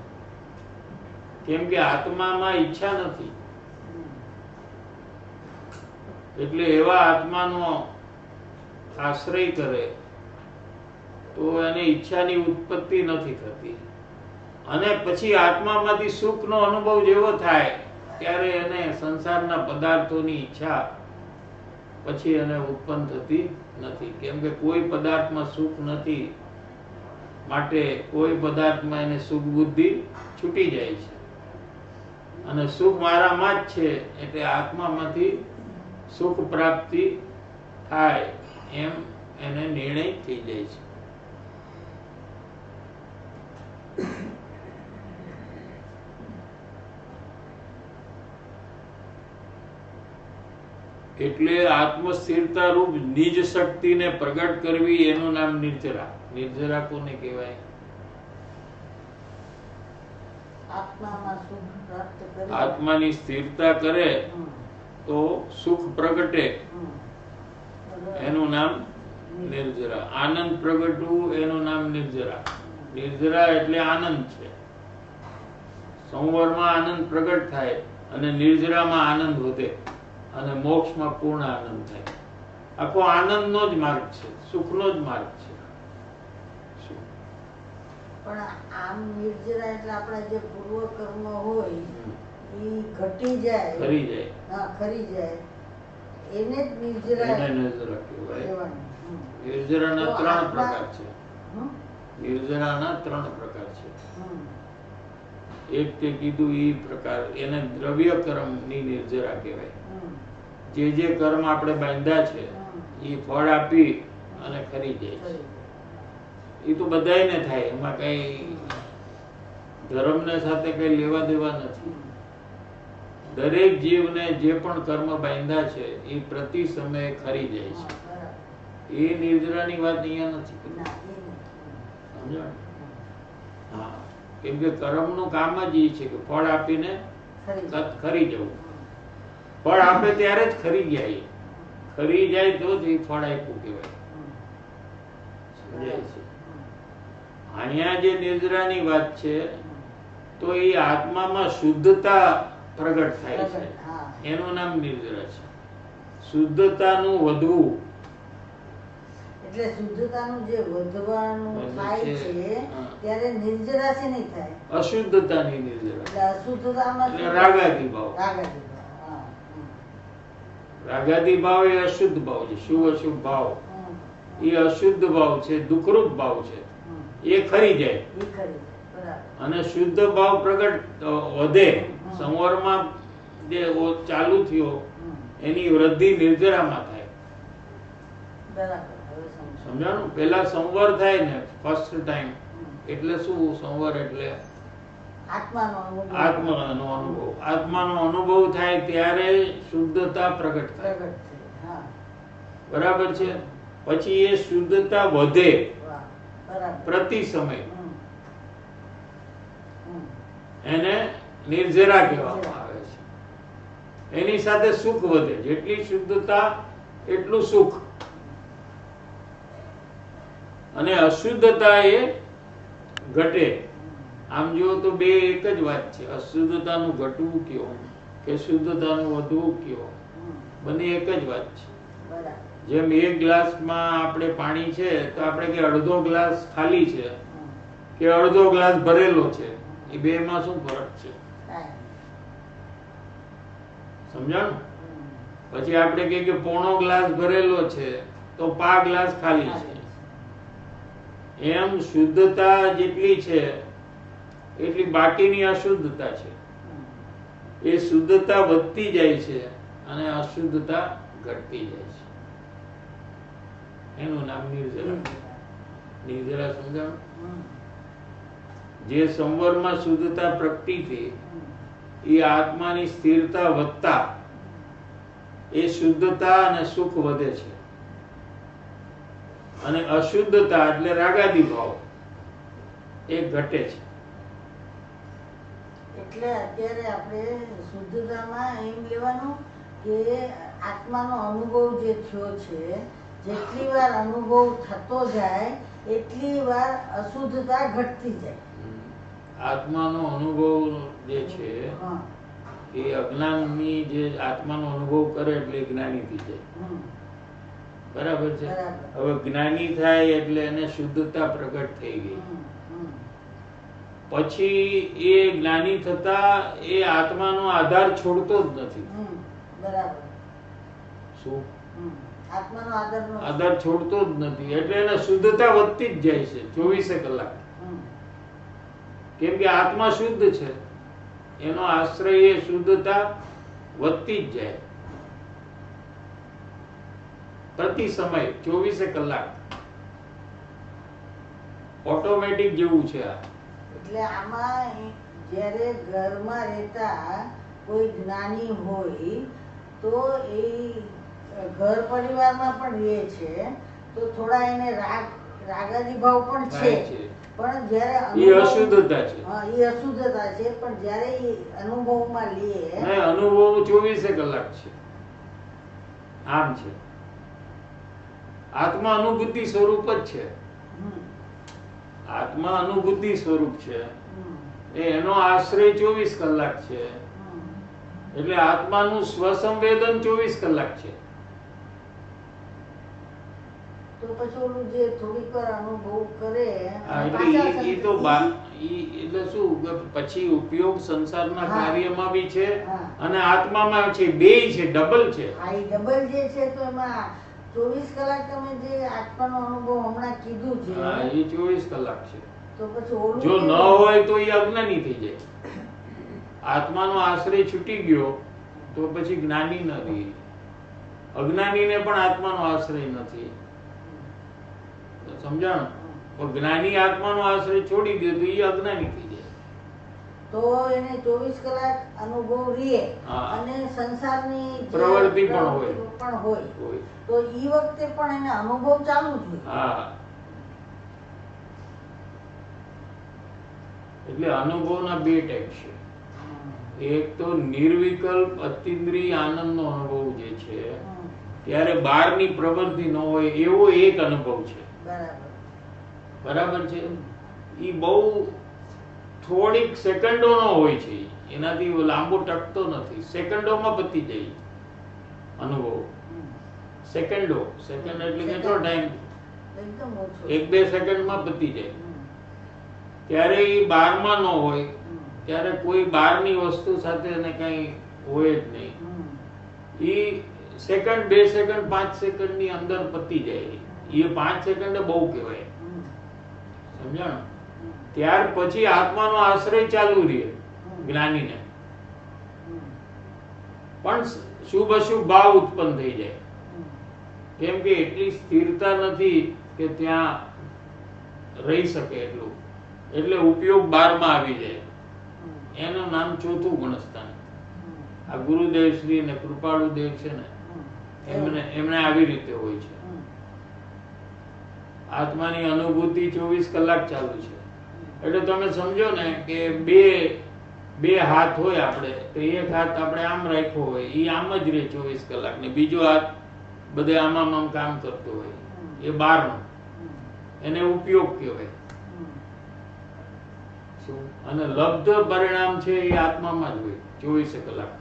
કેમ કે આત્મામાં ઈચ્છા નથી. એટલે એવા આત્માનો આશ્રય કરે તો એને ઈચ્છાની ઉત્પત્તિ નથી થતી, અને પછી આત્મામાંથી સુખનો અનુભવ જેવો થાય ત્યારે એને સંસારના પદાર્થોની ઈચ્છા પછી એને ઉત્પન્ન થતી નથી, કેમ કે કોઈ પદાર્થમાં સુખ નથી, માટે કોઈ પદાર્થમાં એને સુખ બુદ્ધિ છૂટી જાય છે, અને સુખ મારામાં જ છે એટલે આત્મામાંથી સુખ પ્રાપ્તિ થાય એમ એને નિર્ણય થઈ જાય છે. એટલે આત્મસ્થિરતા રૂપ નિજ શક્તિને પ્રગટ કરવી એનું નામ નિર્જરા. નિર્જરા કોને કહેવાય? આત્મામાં સુખ પ્રાપ્ત કરી આત્માની સ્થિરતા કરે તો સુખ પ્રગટે, એનું નામ નિર્જરા. આનંદ પ્રગટવું એનું નામ નિર્જરા. નિર્જરા એટલે આનંદ છે. સંવરમાં આનંદ પ્રગટ થાય અને નિર્જરામાં આનંદ વધે અને મોક્ષમાં પૂર્ણ આનંદ થાય. આખો આનંદનો જ માર્ગ છે, સુખનો જ માર્ગ છે. પણ આમ નિર્જરા એટલે આપણા જે પૂર્વ કર્મ હોય એ ઘટી જાય, ખરી જાય, હા ખરી જાય, એને જ નિર્જરા એને નિર્જરા કહેવાય. કહેવાનું. નિર્જરાના તો 3 આત્મા- પ્રકાર છે. હમ? નિર્જરાના 3 પ્રકાર છે. હમ. એક તે કીધું એ પ્રકાર, એને દ્રવ્ય કર્મની નિર્જરા કહેવાય. હમ. જે કર્મ આપણે બાંધ્યા છે એ ફળ આપી અને ખરી જાય છે. એ તો બધાયને થાય, એમાં કઈ ધર્મને સાથે કઈ લેવા દેવા નથી. દરેક જીવને જે પણ કર્મ બાંધ્યા છે એ પ્રતિ સમયે ખરી જાય છે. એ નિર્જરાની વાત અહીંયા નથી કરી. સમજાણ? હા, કેમ કે કર્મનું કામ જ એ છે કે ફળ આપીને ખરી જવું. ફળ આપે ત્યારે જ ખરી જાય. ખરી જાય તો જ એ ફળ આપ્યું કહેવાય. સમજાય છે? અહીંયા જે નિર્જરાની વાત છે તો એ આત્મામાં શુદ્ધતા પ્રગટ થાય છે, એનું નામ નિર્જરા છે. શુદ્ધતાનું વધવું એટલે શુદ્ધતાનું જે વધવાનું થાય છે, છે હા. ત્યારે નિર્જરા છે નહીં થાય, અશુદ્ધતાની નિર્જરા. એટલે અશુદ્ધતામાં એટલે રાગાદી ભાવ. રાગાદી ભાવ. હા. હમ. રાગાદી ભાવ એ અશુદ્ધ ભાવ છે. શુભ અશુભ ભાવ હમ. એ અશુદ્ધ ભાવ છે, દુઃખરૂપ ભાવ છે. એ ખરી જાય એ ખરી બરાબર. અને શુદ્ધ ભાવ પ્રગટ વધે. સંવરમાં જે ચાલુ થયો હમ. એની વૃદ્ધિ નિર્જરામાં થાય. બરાબર. હવે સમજો. સમજાણું? પેલા સંવર થાય ને ફર્સ્ટ ટાઈમ, એટલે શું સંવર? એટલે આત્માનો અનુભવ. આત્માનો અનુભવ. આત્માનો અનુભવ થાય ત્યારે શુદ્ધતા પ્રગટ થાય. પ્રગટ છે. હા. બરાબર છે? પછી એ શુદ્ધતા વધે વાહ. બરાબર. પ્રતિ સમય. હમ. હમ. એને નિર્જરા કહેવામાં આવે છે. એની સાથે સુખ વધે. જેટલી શુદ્ધતા એટલું સુખ. અને અશુદ્ધતા એ ઘટે. આમ જુઓ તો બે એક જ વાત છે. અશુદ્ધતાનું ઘટવું કયો કે શુદ્ધતાનું વધવું કયો, હમ. બંને એક જ વાત છે. બરાબર. જેમ એક ગ્લાસમાં આપણે પાણી છે તો આપણે કે અડધો ગ્લાસ ખાલી છે હમ. કે અડધો ગ્લાસ ભરેલો છે, એ બે માં શું ફરક છે? કાંઈ. સમજાણું? હમ. પછી આપણે કહીએ કે પોણો ગ્લાસ ભરેલો છે તો પા ગ્લાસ ખાલી છે. એમ શુદ્ધતા જેટલી છે એટલી બાકીની અશુદ્ધતા છે. એ શુદ્ધતા વધતી જાય છે અને અશુદ્ધતા ઘટતી જાય છે. એનું નામ નિર્જરા. નિર્જરા સમજાણું? હમ. જે સંવરમાં શુદ્ધતા પ્રગટી થઈ હમ. એ આત્માની સ્થિરતા વધતા એ શુદ્ધતા અને સુખ વધે છે. અને અશુદ્ધતા એટલે રાગાદી ભાવ એ ઘટે છે. એટલે અત્યારે આપણે શુદ્ધતામાં એમ લેવાનું કે આત્માનો અનુભવ જે થયો છે, જેટલી વાર અનુભવ થતો જાય એટલી વાર અશુદ્ધતા ઘટતી જાય. આત્માનો અનુભવ જે છે હા. એ અજ્ઞાની જે આત્માનો અનુભવ કરે એટલે જ્ઞાની થઈ જાય. હમ. બરાબર છે. બરાબર. હવે જ્ઞાની થાય એટલે એને શુદ્ધતા પ્રગટ થઈ ગઈ. હમ. હમ. પછી એ જ્ઞાની થતા એ આત્માનો આધાર છોડતો જ નથી. હમ. બરાબર. શું? હમ. આત્માનો આદરનો આધાર છોડતો જ નથી એટલે એને શુદ્ધતા વધતી જ જાય છે 24 કલાક. હમ. કેમ કે આત્મા શુદ્ધ છે, એનો આશ્રય એ શુદ્ધતા વધતી જ જાય પ્રતિ સમય 24 કલાક. ઓટોમેટિક જેવું છે આ. એટલે આમાં જ્યારે ઘરમાં રહેતા કોઈ જ્ઞાની હોય તો એ ઘર પરિવારમાં પણ રહે છે તો થોડા એને રાગાદી ભાવ પણ છે, થાય છે. પણ જ્યારે એ અશુદ્ધતા છે. હા, એ અશુદ્ધતા છે, પણ જ્યારે એ અનુભવમાં લે નહીં, અનુભવ 24 કલાક છે. આમ છે, આત્મા અનુભૂતિ સ્વરૂપ જ છે. હમ. આત્મા અનુભૂતિ સ્વરૂપ છે, હમ. એનો આશ્રય 24 કલાક છે. હમ. એટલે આત્માનું સ્વસંવેદન 24 કલાક છે. તો પછી ઓલું જે થોડીક વાર અનુભવ કરે હા, અને એટલે પાછા એ તો એટલે શું કે પછી ઉપયોગ સંસારના હા. કાર્યમાં બી છે હા. અને આત્મામાં છે, બેય છે, ડબલ છે. આ એ ડબલ જે છે તો એમાં 24 કલાક તમે જે આત્માનો અનુભવ હમણાં કીધું છે હા, એ 24 કલાક છે. તો પછી ઓલું જો ન કેવું? હોય તો એ અજ્ઞાની થઈ જાય. આત્માનો આશ્રય છૂટી ગયો તો પછી જ્ઞાની ન રહી. અજ્ઞાનીને પણ આત્માનો આશ્રય નથી. સમજાણું? પણ જ્ઞાની આત્માનો આશ્રય છોડી દે તો એ અજ્ઞાની થઈ જાય. તો એને 24 કલાક અનુભવ રહે હા. અને સંસારની જે પ્રવૃત્તિ પણ હોય. પણ હોય હોય. તો ઈ વખતે પણ એને અનુભવ ચાલુ જ હોય. હા, એટલે અનુભવના બે ટાઈપ છે. એક તો નિર્વિકલ્પ અતિન્દ્રિય આનંદનો અનુભવ જે છે હમ. ત્યારે બહારની પ્રવૃત્તિ ન હોય એવો એક અનુભવ છે. બરાબર. બરાબર છે. એ બહુ થોડીક સેકન્ડોનો હોય છે, એનાથી લાંબો ટકતો નથી. સેકન્ડોમાં પતી જાય અનુભવ. હમ. સેકન્ડ એટલે કેટલો ટાઈમ? એકદમ ઓછો. 1-2 સેકન્ડમાં પતી જાય. હમ. ત્યારે એ બહારમાં ન હોય, હમ. ત્યારે કોઈ બહારની વસ્તુ સાથે એને કઈ હોય જ નહીં. હમ. એ સેકન્ડ, 2 સેકન્ડ, 5 સેકન્ડની અંદર પતી જાય. એ 5 સેકન્ડ બહુ કહેવાય. હમ. સમજાણું? હમ. ત્યાર પછી આત્માનો આશ્રય ચાલુ રહે જ્ઞાનીને, હમ. પણ શુભ અશુભ ભાવ ઉત્પન્ન થઈ જાય. હમ. કેમ કે એટલી સ્થિરતા નથી કે ત્યાં રહી શકે એટલું. એટલે ઉપયોગ 12માં આવી જાય. હમ. એનું નામ ચોથું ગુણસ્થાન. હમ. આ ગુરુદેવ શ્રી ને કૃપાળુ દેવ છે ને, હમ. એમને આવી રીતે હોય છે. હમ. આત્માની અનુભૂતિ 24 કલાક ચાલુ છે. એટલે તમે સમજો ને કે બે હાથ હોય આપણે તો એક હાથ આપણે આમ રાખ્યો હોય, એ આમ જ રહે 24 કલાક, ને બીજો હાથ બધે આમ કામ કરતો હોય. એ બહારનો, એને ઉપયોગ કહેવાય. અને લબ્ધ પરિણામ છે એ આત્મામાં જ હોય 24 કલાક.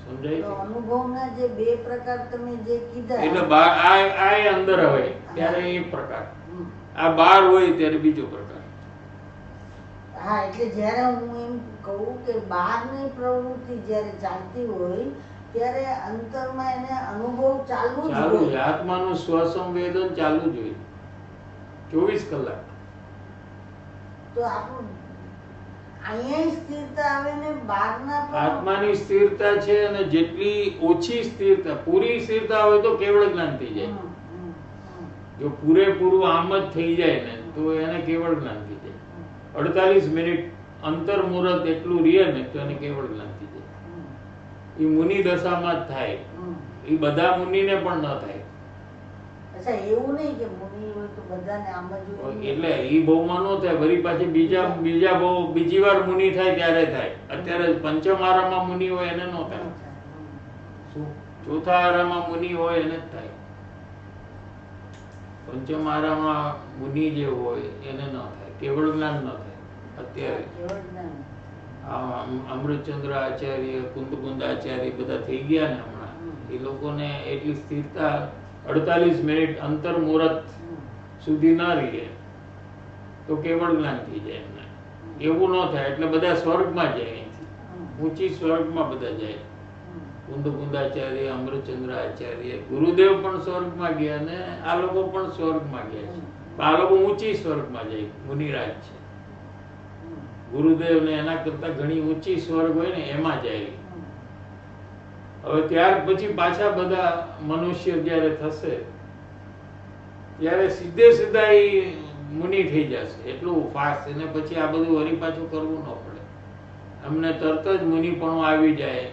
સમજાય તો છે? અનુભવના જે બે પ્રકાર તમે જે કીધા એટલે આ અંદર હોય ત્યારે એક પ્રકાર, હમ. આ બહાર હોય ત્યારે બીજો પ્રકાર. હા, એટલે જ્યારે હું એમ કહું કે બહારની પ્રવૃત્તિ જ્યારે ચાલતી હોય ત્યારે અંતરમાં એને અનુભવ ચાલુ જ ચાલુ હોય. છે. આત્માનું સ્વસંવેદન ચાલુ જ હોય 24 કલાક. તો આપણું અહીંયા સ્થિરતા આવે ને બહારના પણ આત્માની સ્થિરતા છે, અને જેટલી ઓછી સ્થિરતા, પૂરી સ્થિરતા હોય તો કેવળ જ્ઞાન થઈ જાય. હમ. હમ. હમ. જો પૂરેપૂરું આમ જ થઈ જાય ને તો એને કેવળ જ્ઞાન થઈ જાય. 48 મિનિટ અંતર મુહૂર્ત એટલું રહે ને તો એને કેવળ જ્ઞાન થઈ જાય. હમ. એ મુનિ દશામાં જ થાય. હમ. એ બધા મુનિને પણ ન થાય. અચ્છા એવું નહીં કે મુનિ હોય તો બધાને આમ જ હોય એટલે ઈ ભાવમાં ન થાય, વળી પાછી બીજા ભાવ બીજી વાર મુનિ થાય ત્યારે થાય. અત્યારે પંચમ આરામાં મુનિ હોય એને ન થાય. શું ચોથા આરામાં મુનિ હોય એને જ થાય. પંચમ આરામાં મુનિ જે હોય એને ન થાય, કેવળ જ્ઞાન ન થાય. અત્યારે કેવળ જ્ઞાન. અમૃતચંદ્ર આચાર્ય, કુંદકુંદ આચાર્ય બધા થઈ ગયા ને હમણાં, એ લોકોને એટલી સ્થિરતા 48 મિનિટ અંતર મુહૂર્ત સુધી ના રહીએ તો કેવળ જ્ઞાન થઈ જાય એમને. એવું ન થાય એટલે બધા સ્વર્ગમાં જાય, અહીંથી ઊંચી સ્વર્ગમાં બધા જાય. કુંદકુંદાચાર્ય, અમૃતચંદ્ર આચાર્ય, ગુરુદેવ પણ સ્વર્ગમાં ગયા ને આ લોકો પણ સ્વર્ગમાં ગયા છે. આ લોકો ઊંચી સ્વર્ગમાં જાય, મુનિરાજ છે. ગુરુદેવ ને એના કરતા ઘણી ઊંચી સ્વર્ગ હોય ને એમાં જાય. હવે ત્યાર પછી પાછા બધા મનુષ્ય જયારે થશે ત્યારે સીધે સીધા એ મુનિ થઈ જશે, એટલું ફાસ્ટ. એને પછી આ બધું વળી પાછું કરવું ન પડે, અમને તરત જ મુનિપણું આવી જાય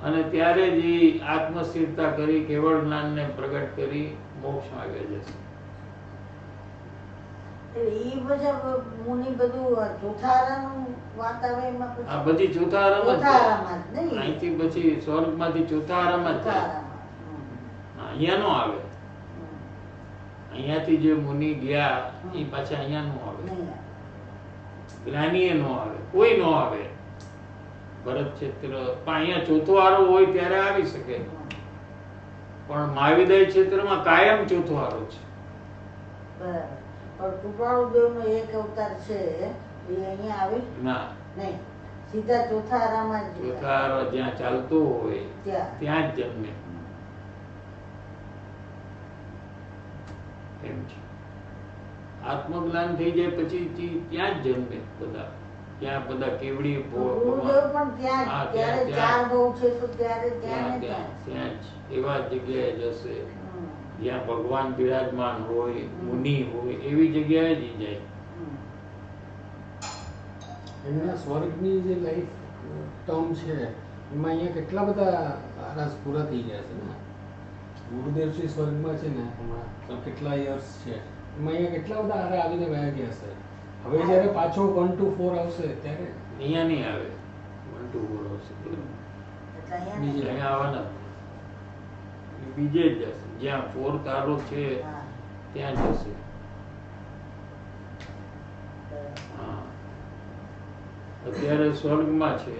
અને ત્યારે જ એ આત્મસ્થિરતા કરી કેવળ જ્ઞાનને પ્રગટ કરી મોક્ષ માર્ગે જશે. ઈ બધા મુનિ બધું ચોથા આરાનું વાત આવે એમાં પછી આ બધી ચોથા આરામ જ ચોથા જાય. આરામાં જ નહીં? અહીંથી પછી સ્વર્ગમાંથી ચોથા આરામાં જ ચોથા જાય. આરામાં. અહીંયા નો આવે. અહીંયાથી જે મુનિ ગયા એ પાછા અહીંયા નો આવે, નહીં આવે. જ્ઞાનીએ નો આવે, કોઈ નો આવે. ભરત ક્ષેત્ર પણ અહીંયા ચોથો આરો હોય ત્યારે આવી શકે, પણ મહાવિદય ક્ષેત્રમાં કાયમ ચોથો આરો છે. બરાબર. પણ કૃપાળુદેવનો એક અવતાર છે એ અહીંયા આવે ના, નહીં, સીધા ચોથા આરામાં જ ચોથા આરો જ્યાં ચાલતો હોય ત્યાં. ત્યાં જ જન્મે એમ છે. આત્મજ્ઞાન થઈ જાય પછી ત્યાં જ જન્મે બધા. ત્યાં બધા કેવડી ગુરુદેવ પણ ત્યાં હા, જ. ત્યારે ત્યાં. 4 બહુ છે તો ત્યારે ત્યાં ને ત્યાં ત્યાં. જ એવા જગ્યાએ જશે હમ. જ્યાં ભગવાન બિરાજમાન હોય, મુનિ હોય, એવી જગ્યાએ જ ઈ જાય. એમના સ્વર્ગની જે લાઈફ ટર્મ છે એમાં અહીંયા કેટલા બધા આરાસ પૂરા થઈ ગયા છે ને. ગુરુદેવ શ્રી સ્વર્ગમાં છે ને હમણાં તો કેટલા યર્સ છે, એમાં અહીંયા કેટલા બધા આરા આવીને વયા ગયા છે. હવે જ્યારે પાછો 1 to 4 આવશે ત્યારે અહીંયા નહીં આવે. 1 to 4 આવશે. એટલે અહીંયા બીજે. ને. અહીંયા આવવાના જ. એ બીજે જ જશે, જ્યાં 4th આરો છે હા. ત્યાં જશે. હા. અત્યારે સ્વર્ગમાં છે,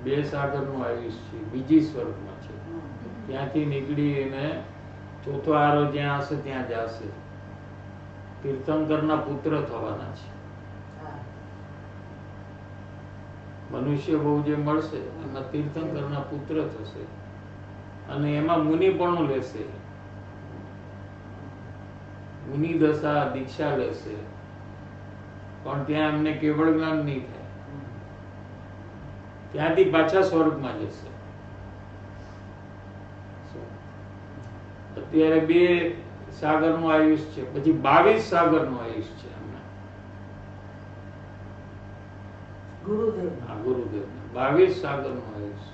2 સાગરનું આયુષ છે, બીજી સ્વર્ગમાં છે. ત્યાંથી નીકળી એને ચોથો આરો જ્યાં હશે ત્યાં જશે. તીર્થંકરના પુત્ર થવાના છે. હા. મનુષ્ય બહુ જે મળશે એમાં તીર્થંકરના પુત્ર થશે અને એમાં મુનિપણું લેશે, મુનિ દશા દીક્ષા લેશે, પણ ત્યાં એમને કેવળ જ્ઞાન નહીં થાય. ત્યાંથી પાછા સ્વર્ગમાં જશે. અત્યારે 2 સાગરનું આયુષ છે, પછી 22 સાગરનું આયુષ છે એમના. ગુરુદેવ. આ ગુરુદેવ 22 સાગરનું આયુષ.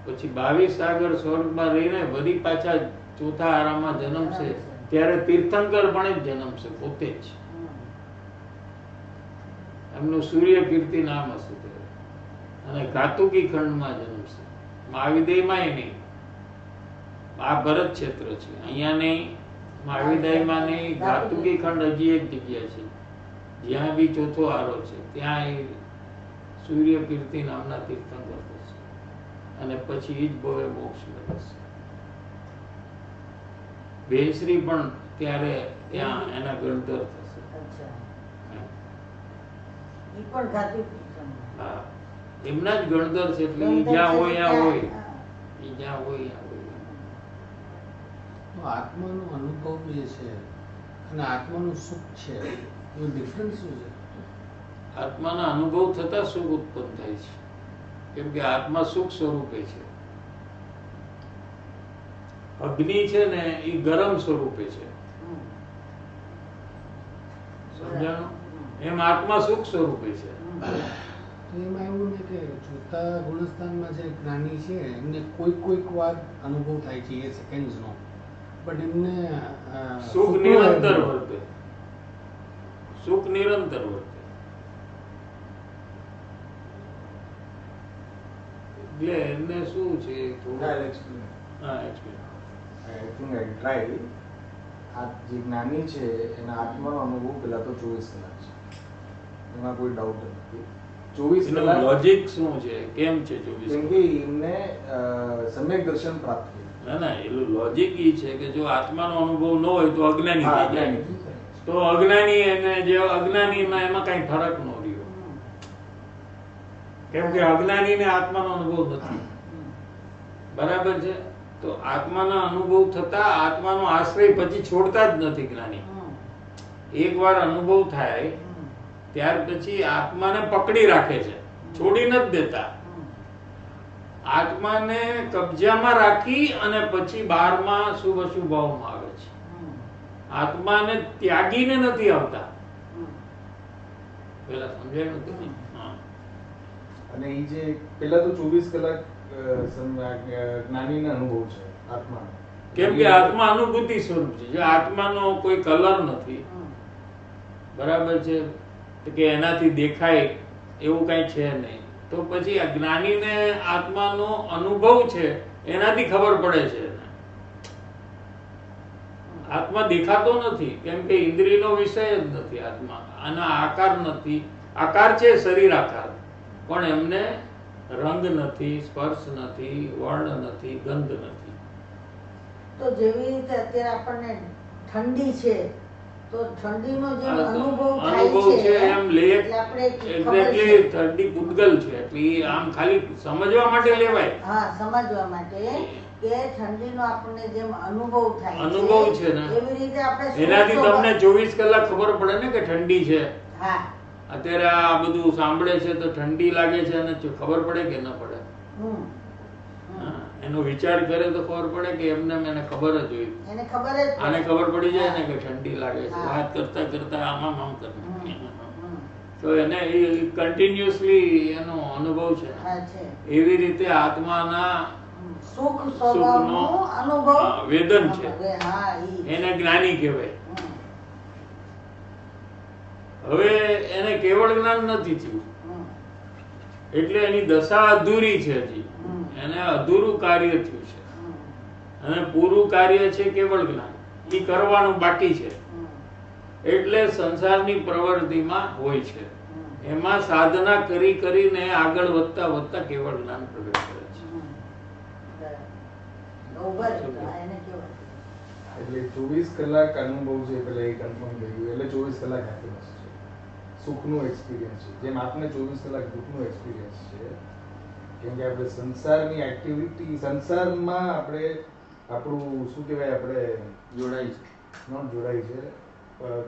પછી 22 સાગર સ્વર્ગમાં રહીને વળી પાછા ચોથા આરામાં જન્મશે ત્યારે તીર્થંકર પણ જ જન્મશે પોતે જ. એમનું સૂર્ય કીર્તિ નામ હશે ત્યારે, અને ઘાતુકી ખંડમાં જન્મશે. મહાવિદયમાં નહીં, આ ભરત ક્ષેત્ર છે, અહીંયા નહીં, મહાવિદયમાં નહીં. ઘાતુકી ખંડ હજી એક જગ્યા છે જ્યાં બી ચોથો આરો છે, ત્યાં એ સૂર્ય કીર્તિ નામના તીર્થંકર થશે અને પછી ઈ જ ભવે મોક્ષ મેળવશે. બેશ્રી પણ ત્યારે ત્યાં એના ગણધર થશે. અચ્છા. ઈ પણ ઘાતું કીર્તન. હા, એમના જ ગણધર છે, એટલે ઈ જ્યાં હોય ત્યાં હોય, ઈ જ્યાં હોય ત્યાં હોય. તો આત્માનો અનુભવ જે છે અને આત્માનું સુખ છે એનું ડિફરન્સ શું છે? આત્માના અનુભવ થતા સુખ ઉત્પન્ન થાય છે, કેમ કે આત્મા સુખ સ્વરૂપે છે. અગ્નિ છે ને એ ગરમ સ્વરૂપે છે, સમજાણું? એમ આત્મા સુખ સ્વરૂપે છે. તો એમાં એવું ને કે ચોથા ગુણસ્થાનમાં જે જ્ઞાની છે એમને કોઈક વાર અનુભવ થાય છે એ સેકન્ડ્સનો, બટ એમને સુખ નિરંતર વર્તે, સુખ નિરંતર વર્તે. એટલે એને શું છે થોડું I'll explain. હા explain. I think I tried. આ જે જ્ઞાની છે એના આત્માનો અનુભવ પેલા તો 24 કલાક છે, એમાં કોઈ ડાઉટ નથી. 24 એનું કલાક લોજિક શું છે, કેમ છે 24 કેમ કે એમને સમ્યક દર્શન પ્રાપ્ત થયું. ના ના એનું લોજિક એ છે કે જો આત્માનો અનુભવ ન હોય તો અજ્ઞાની હા, થઈ જાય. જ્ઞાની. તો અજ્ઞાની અને જે અજ્ઞાનીમાં એમાં કઈ ફરક ન રહ્યો, કેમ કે અજ્ઞાનીને આત્માનો અનુભવ નથી. બરાબર છે. તો આત્માના અનુભવ થતા આત્માનો આશ્રય પછી છોડતા જ નથી જ્ઞાની. એકવાર અનુભવ થાય ત્યાર પછી આત્માને પકડી રાખે છે, છોડી નથી દેતા. આત્માને કબજામાં રાખી અને પછી બહારમાં શુભ અશુભ ભાવમાં આવે છે. આત્માને ત્યાગીને નથી આવતા. પેલા સમજાયું નથી? હા. અને એ જે પેલા તો 24 કલાક જ્ઞાનીનો અનુભવ છે આત્માનો. કેમ કે આત્મા અનુભૂતિ સ્વરૂપ છે. જો આત્માનો કોઈ કલર નથી, બરાબર છે, કે એનાથી દેખાય એવું કઈ છે નહીં, તો પછી આ જ્ઞાનીને આત્માનો અનુભવ છે એનાથી ખબર પડે છે. આત્મા દેખાતો નથી, કેમ કે ઇન્દ્રિયનો વિષય જ નથી આત્મા. આના આકાર નથી. આકાર છે શરીર આકાર, પણ એમને રંગ નથી, સ્પર્શ નથી, વર્ણ નથી, ગંધ નથી. તો જેવી રીતે અત્યારે આપણને ઠંડી છે તો ઠંડીનો જે અનુભવ અનુભવ થાય છે છે એમ લે એટલે આપણે ખબર એક્ઝેક્ટલી છે. ઠંડી પૂતગલ છે એટલે ઈ આમ ખાલી સમજવા માટે લેવાય. હા, સમજવા માટે કે ઠંડીનો આપણને જેમ અનુભવ થાય અનુભવ છે ને, એવી રીતે આપણે એનાથી સુખ તમને 24 કલાક ખબર પડે ને કે ઠંડી છે. હા. અત્યારે આ બધું સાંભળે છે તો ઠંડી લાગે છે અને ખબર પડે કે ન પડે? હમ. હા, એનો વિચાર કરે તો ખબર પડે કે એમને એને ખબર જ હોય. એને ખબર જ આને પડે. ખબર પડી જાય ને હા. કે ઠંડી લાગે છે, હા. વાત કરતા કરતા આમ કરે. હમ. તો એને કન્ટિન્યુઅસલી એનો અનુભવ છે. હા, છે. એવી રીતે આત્માના સુખ સુખનો સ્વભાવનો અનુભવ વેદન છે, હા, એને જ્ઞાની કહેવાય. હમ. હવે એને કેવળ જ્ઞાન નથી થયું હમ. એટલે એની દશા અધૂરી છે. હજી હમ. એને અધૂરું કાર્ય થયું છે હમ. અને પૂરું કાર્ય છે કેવળ જ્ઞાન. એ કરવાનું બાકી છે. હમ. એટલે સંસારની પ્રવૃત્તિમાં હોય છે. હમ. એમાં સાધના કરી કરીને આગળ વધતા વધતા કેવળ જ્ઞાન પ્રગટ કરે છે. ઉભા રહો, એને કેવાય. એટલે 24 કલાક અનુભવ છે પેલા એ કન્ફર્મ થઈ ગયું. એટલે 24 કલાક હેપીનેસ છે, સુખનો એક્સપિરિયન્સ છે. જેમ આપને 24 કલાક દુઃખનો એક્સપિરિયન્સ છે, કેમ કે આપણે સંસારની એક્ટિવિટી, સંસારમાં આપણે આપણું શું કહેવાય, આપણે જોડાય છે. નોટ જોડાય છે.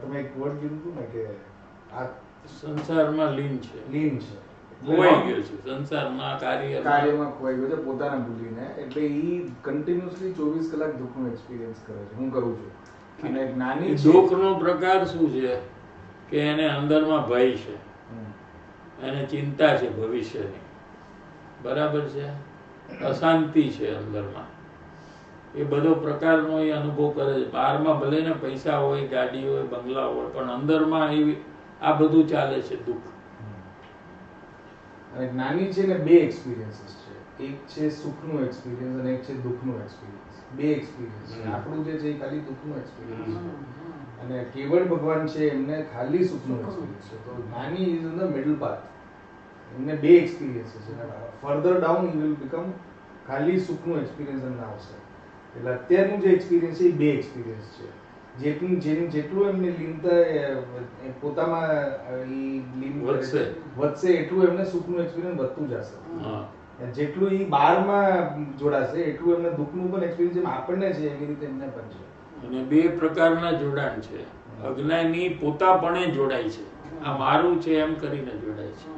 તમે એક વર્ડ કીધું હતું ને કે આ સંસારમાં લીન છે, લીન છે, ખોવાઈ ગયો છે સંસારમાં, કાર્યમાં ખોવાઈ ગયો છે, પોતાને ભૂલીને. એટલે એ કન્ટિન્યુઅસલી 24 કલાક દુઃખનો એક્સપિરિયન્સ કરે છે. હું કરું છું. અને જ્ઞાની છે. દુઃખનો પ્રકાર શું છે કે એને અંદરમાં ભય છે, હમ. એને ચિંતા છે ભવિષ્યની, બરાબર છે, અશાંતિ છે અંદરમાં. એ બધો પ્રકારનો એ અનુભવ કરે છે. બહારમાં ભલે ને પૈસા હોય, ગાડી હોય, બંગલા હોય, પણ અંદરમાં એવી આ બધું ચાલે છે દુઃખ. અને જ્ઞાની છે ને બે એક્સપિરિયન્સીસ છે. એક છે સુખનો એક્સપિરિયન્સ અને એક છે દુઃખનો એક્સપિરિયન્સ. બે એક્સપિરિયન્સ છે. આપણું જે છે એ ખાલી દુઃખનો એક્સપિરિયન્સ છે અને કેવળ ભગવાન છે એમને ખાલી સુખનો એક્સપિરિયન્સ છે. તો જ્ઞાની is in the middle path. એમને બે એક્સપિરિયન્સીસ છે. Further down he will become ખાલી સુખનો એક્સપિરિયન્સ એમને આવશે. એટલે અત્યારનું જે એક્સપિરિયન્સ છે એ બે એક્સપિરિયન્સ છે. જેટલું એમને લીનતા પોતામાં વધશે એટલું એમને સુખનું એક્સપિરિયન્સ વધતું જશે. હા. જેટલું એ બહારમાં જોડાશે એટલું એમને દુઃખનું પણ એક્સપિરિયન્સ જેમ આપણને છે એવી રીતે એમને પણ છે. અને બે પ્રકારના જોડાણ છે. અજ્ઞાની પોતાપણે જોડાય છે, આ મારું છે એમ કરીને જોડાય છે.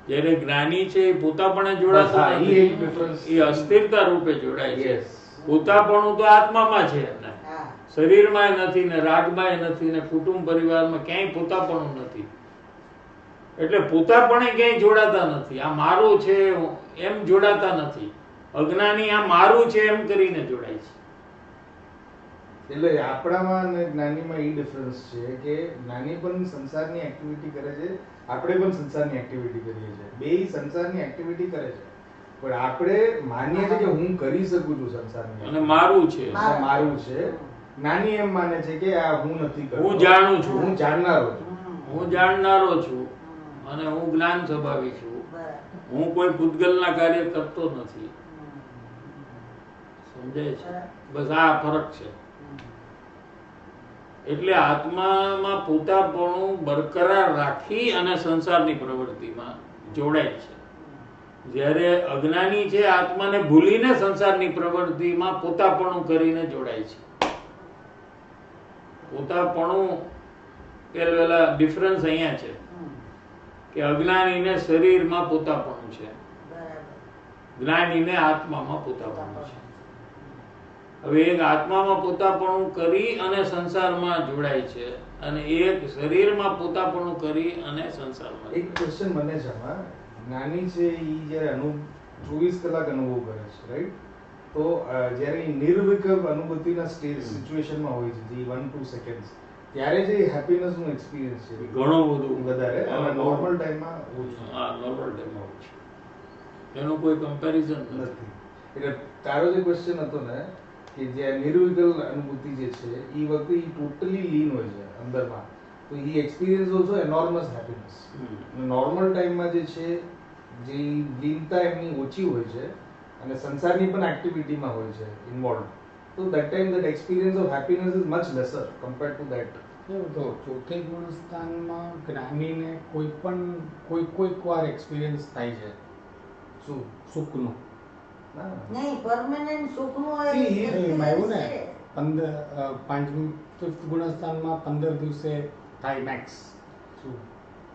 જ્યારે જ્ઞાની છે એ પોતાપણે જોડાતો હા, એ નથી, એક difference. એ અસ્થિરતા રૂપે જોડાય છે. Yes. પોતાપણું તો આત્મામાં છે એમને, હા. શરીરમાં નથી ને રાગમાં નથી ને કુટુંબ પરિવારમાં ક્યાંય પોતાપણું નથી. એટલે પોતાપણે ક્યાંય જોડાતા નથી. આ મારું છે એમ જોડાતા નથી. અજ્ઞાની આ મારું છે એમ કરીને જોડાય છે. એટલે આપણામાં અને જ્ઞાનીમાં એ ડિફરન્સ છે કે જ્ઞાની પણ સંસારની એક્ટિવિટી કરે છે, આપણે પણ સંસારની એક્ટિવિટી કરીએ છીએ. બેય સંસારની એક્ટિવિટી કરે છે, પણ આપણે માનીએ છીએ કે હું કરી શકું છું સંસારની અને મારું છે. આ મારું છે. જ્ઞાની એમ માને છે કે આ હું નથી કરતો, હું જાણું છું. હું જાણનારો છું. હું જાણનારો છું અને હું જ્ઞાન સ્વભાવી છું. હું કોઈ ભૂતગલના કાર્ય કરતો નથી. સમજાય છે? બસ આ ફરક છે. એટલે આત્મામાં પોતાપણું બરકરાર રાખી અને સંસારની પ્રવૃત્તિમાં જોડાય છે. જ્યારે અજ્ઞાની છે આત્માને ભૂલીને સંસારની પ્રવૃત્તિમાં પોતાપણું કરીને જોડાય છે. પોતાપણું પેલા ડિફરન્સ અહીંયા છે કે અજ્ઞાનીને શરીરમાં પોતાપણું છે, જ્ઞાનીને આત્મામાં પોતાપણું છે. હવે એક આત્મામાં પોતાપણું કરી અને સંસારમાં જોડાય છે અને એક શરીરમાં પોતાપણું કરી અને સંસારમાં એક ક્વેશ્ચન મને છે આમાં. જ્ઞાની છે એ જ્યારે 24 કલાક અનુભવ કરે છે, રાઈટ? તો જ્યારે એ નિર્વિકલ્પ અનુભૂતિના સિચ્યુએશનમાં હોય છે, જે 1-2 સેકન્ડ્સ, ત્યારે જે હેપીનેસનું એક્સપિરિયન્સ છે ઘણું બધું વધારે અને નોર્મલ ટાઈમમાં ઓછું. હા, નોર્મલ ટાઈમમાં ઓછું. એનું કોઈ કમ્પેરિઝન નથી. નથી. એટલે તારો જે ક્વેશ્ચન હતો ને કે જે નિર્વિકલ્પ અનુભૂતિ જે છે એ વખતે એ ટોટલી લીન હોય છે અંદરમાં, તો એ એક્સપિરિયન્સ ઓલ્સો એનોર્મસ હેપીનેસ. નોર્મલ ટાઈમમાં જે છે જે લીનતા એમની ઓછી હોય છે અને સંસારની પણ એક્ટિવિટીમાં હોય છે ઇન્વોલ્વ, તો that time that experience of happiness is much laser compared to that. તો ચોથે ગુણસ્થાનમાં જ્ઞાનીને કોઈક વાર એક્સપિરિયન્સ થાય છે શું સુખનું. ના નહીં, પરમેનન્ટ સુખનું હોય See, એમાં આવ્યું ને છે. 5th ગુણસ્થાનમાં 15 દિવસે થાય મેક્સ. શું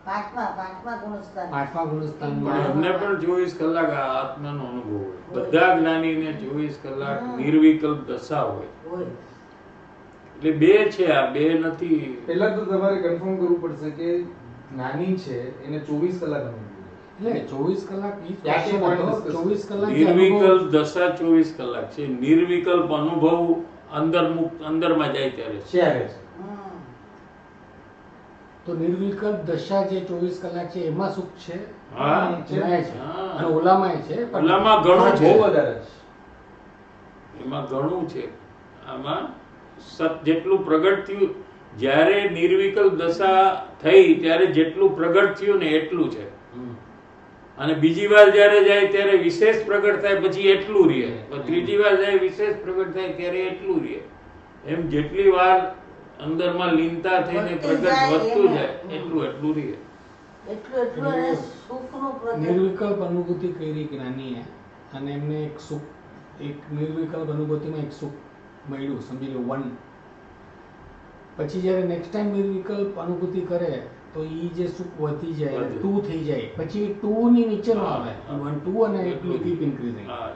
પાંચમા ગુણસ્થાન. 5મા પણ ગુણસ્થાનમાં એમને પણ 24 કલાક આ આત્માનો અનુભવ હોય. બધા જ્ઞાનીને 24 કલાક નિર્વિકલ્પ દશા હોય. હોય. એટલે બે છે, આ બે નથી. પહેલા તો તમારે કન્ફર્મ કરવું પડશે કે જ્ઞાની છે એને 24 કલાક અનુભવ એટલે 24 કલાક ઈ ત્યાંથી question હતો. point discuss 24 કલાક જે અનુભવ- નિર્વિકલ્પ દશા 24 કલાક છે. નિર્વિકલ્પ અનુભવ અંદરમાં જાય ત્યારે છે. ત્યારે છે. હમ. તો નિર્વિકલ્પ દશા જે 24 કલાક છે એમાં સુખ છે. હા, એમાંય છે હા. અને ઓલામાંય છે પણ ઓલામાં ઘણું બહુ છે. વધારે છે. એમાં ઘણું છે. આમાં જેટલું પ્રગટ થયું, જ્યારે નિર્વિકલ્પ દશા થઈ ત્યારે જેટલું પ્રગટ થયું ને એટલું છે. અને બીજી વાર જ્યારે જાય ત્યારે વિશેષ પ્રગટ થાય પછી એટલું રહે. ત્રીજી વાર જાય વિશેષ પ્રગટ થાય ત્યારે એટલું રહે. એમ જેટલી વાર અંદરમાં લીનતા થઈને પ્રગટ વધતું જાય એટલું રહે. એટલું અને સુખનું પ્રગટ. નિર્વિકલ્પ અનુભૂતિ કરી જ્ઞાનીએ અને એમને એક નિર્વિકલ્પ અનુભૂતિમાં એક સુખ મળ્યું, સમજી લો 1. પછી જ્યારે નેક્સ્ટ ટાઈમ નિર્વિકલ્પ અનુભૂતિ કરે તો ઈ જે સુખ વધી જાય, વધે. 2 થઈ જાય, પછી 2 ની નીચે ન આવે, હા. 1, 2 અને એટલું કીપ ઇન્ક્રીઝિંગ. હા,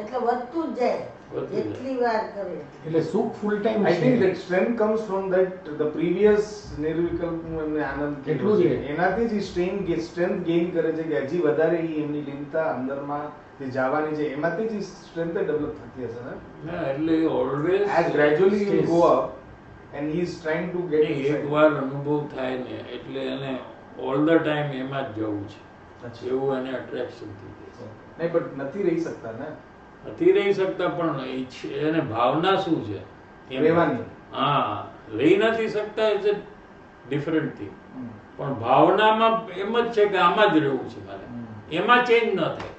એટલે વધતું જ જાય વધતું જાય. જેટલી વાર કરે. એટલે સુખ full time I think that strength comes from that the previous નિર્વિકલ્પનું એમને આનંદ કેટલું છે છે? એનાથી જ સ્ટ્રેન્થ ગેઇન કરે છે કે હજી વધારે ઈ એમની લીનતા અંદરમાં જે જવાની છે એમાંથી જ સ્ટ્રેન્થ ડેવલપ થતી હશે ને. હા, એટલે always As gradually you Stays. go up and he is trying to get એક inside. વાર અનુભવ થાય ને એટલે એને ઓલ ધ ટાઈમ એમાં જ જવું છે. અચ્છા. એવું એને અટ્રેક્શન થઈ જાય છે. નહીં પણ નથી રહી શકતા ને નથી રહી શકતા પણ એને ભાવના શું છે એમ. રહેવાની. હા, રહી નથી શકતા ઇઝ અ ડિફરન્ટ થિંગ. હમ. પણ ભાવનામાં એમ જ છે કે આમાં જ રહેવું છે મારે. એમાં ચેન્જ ન થાય.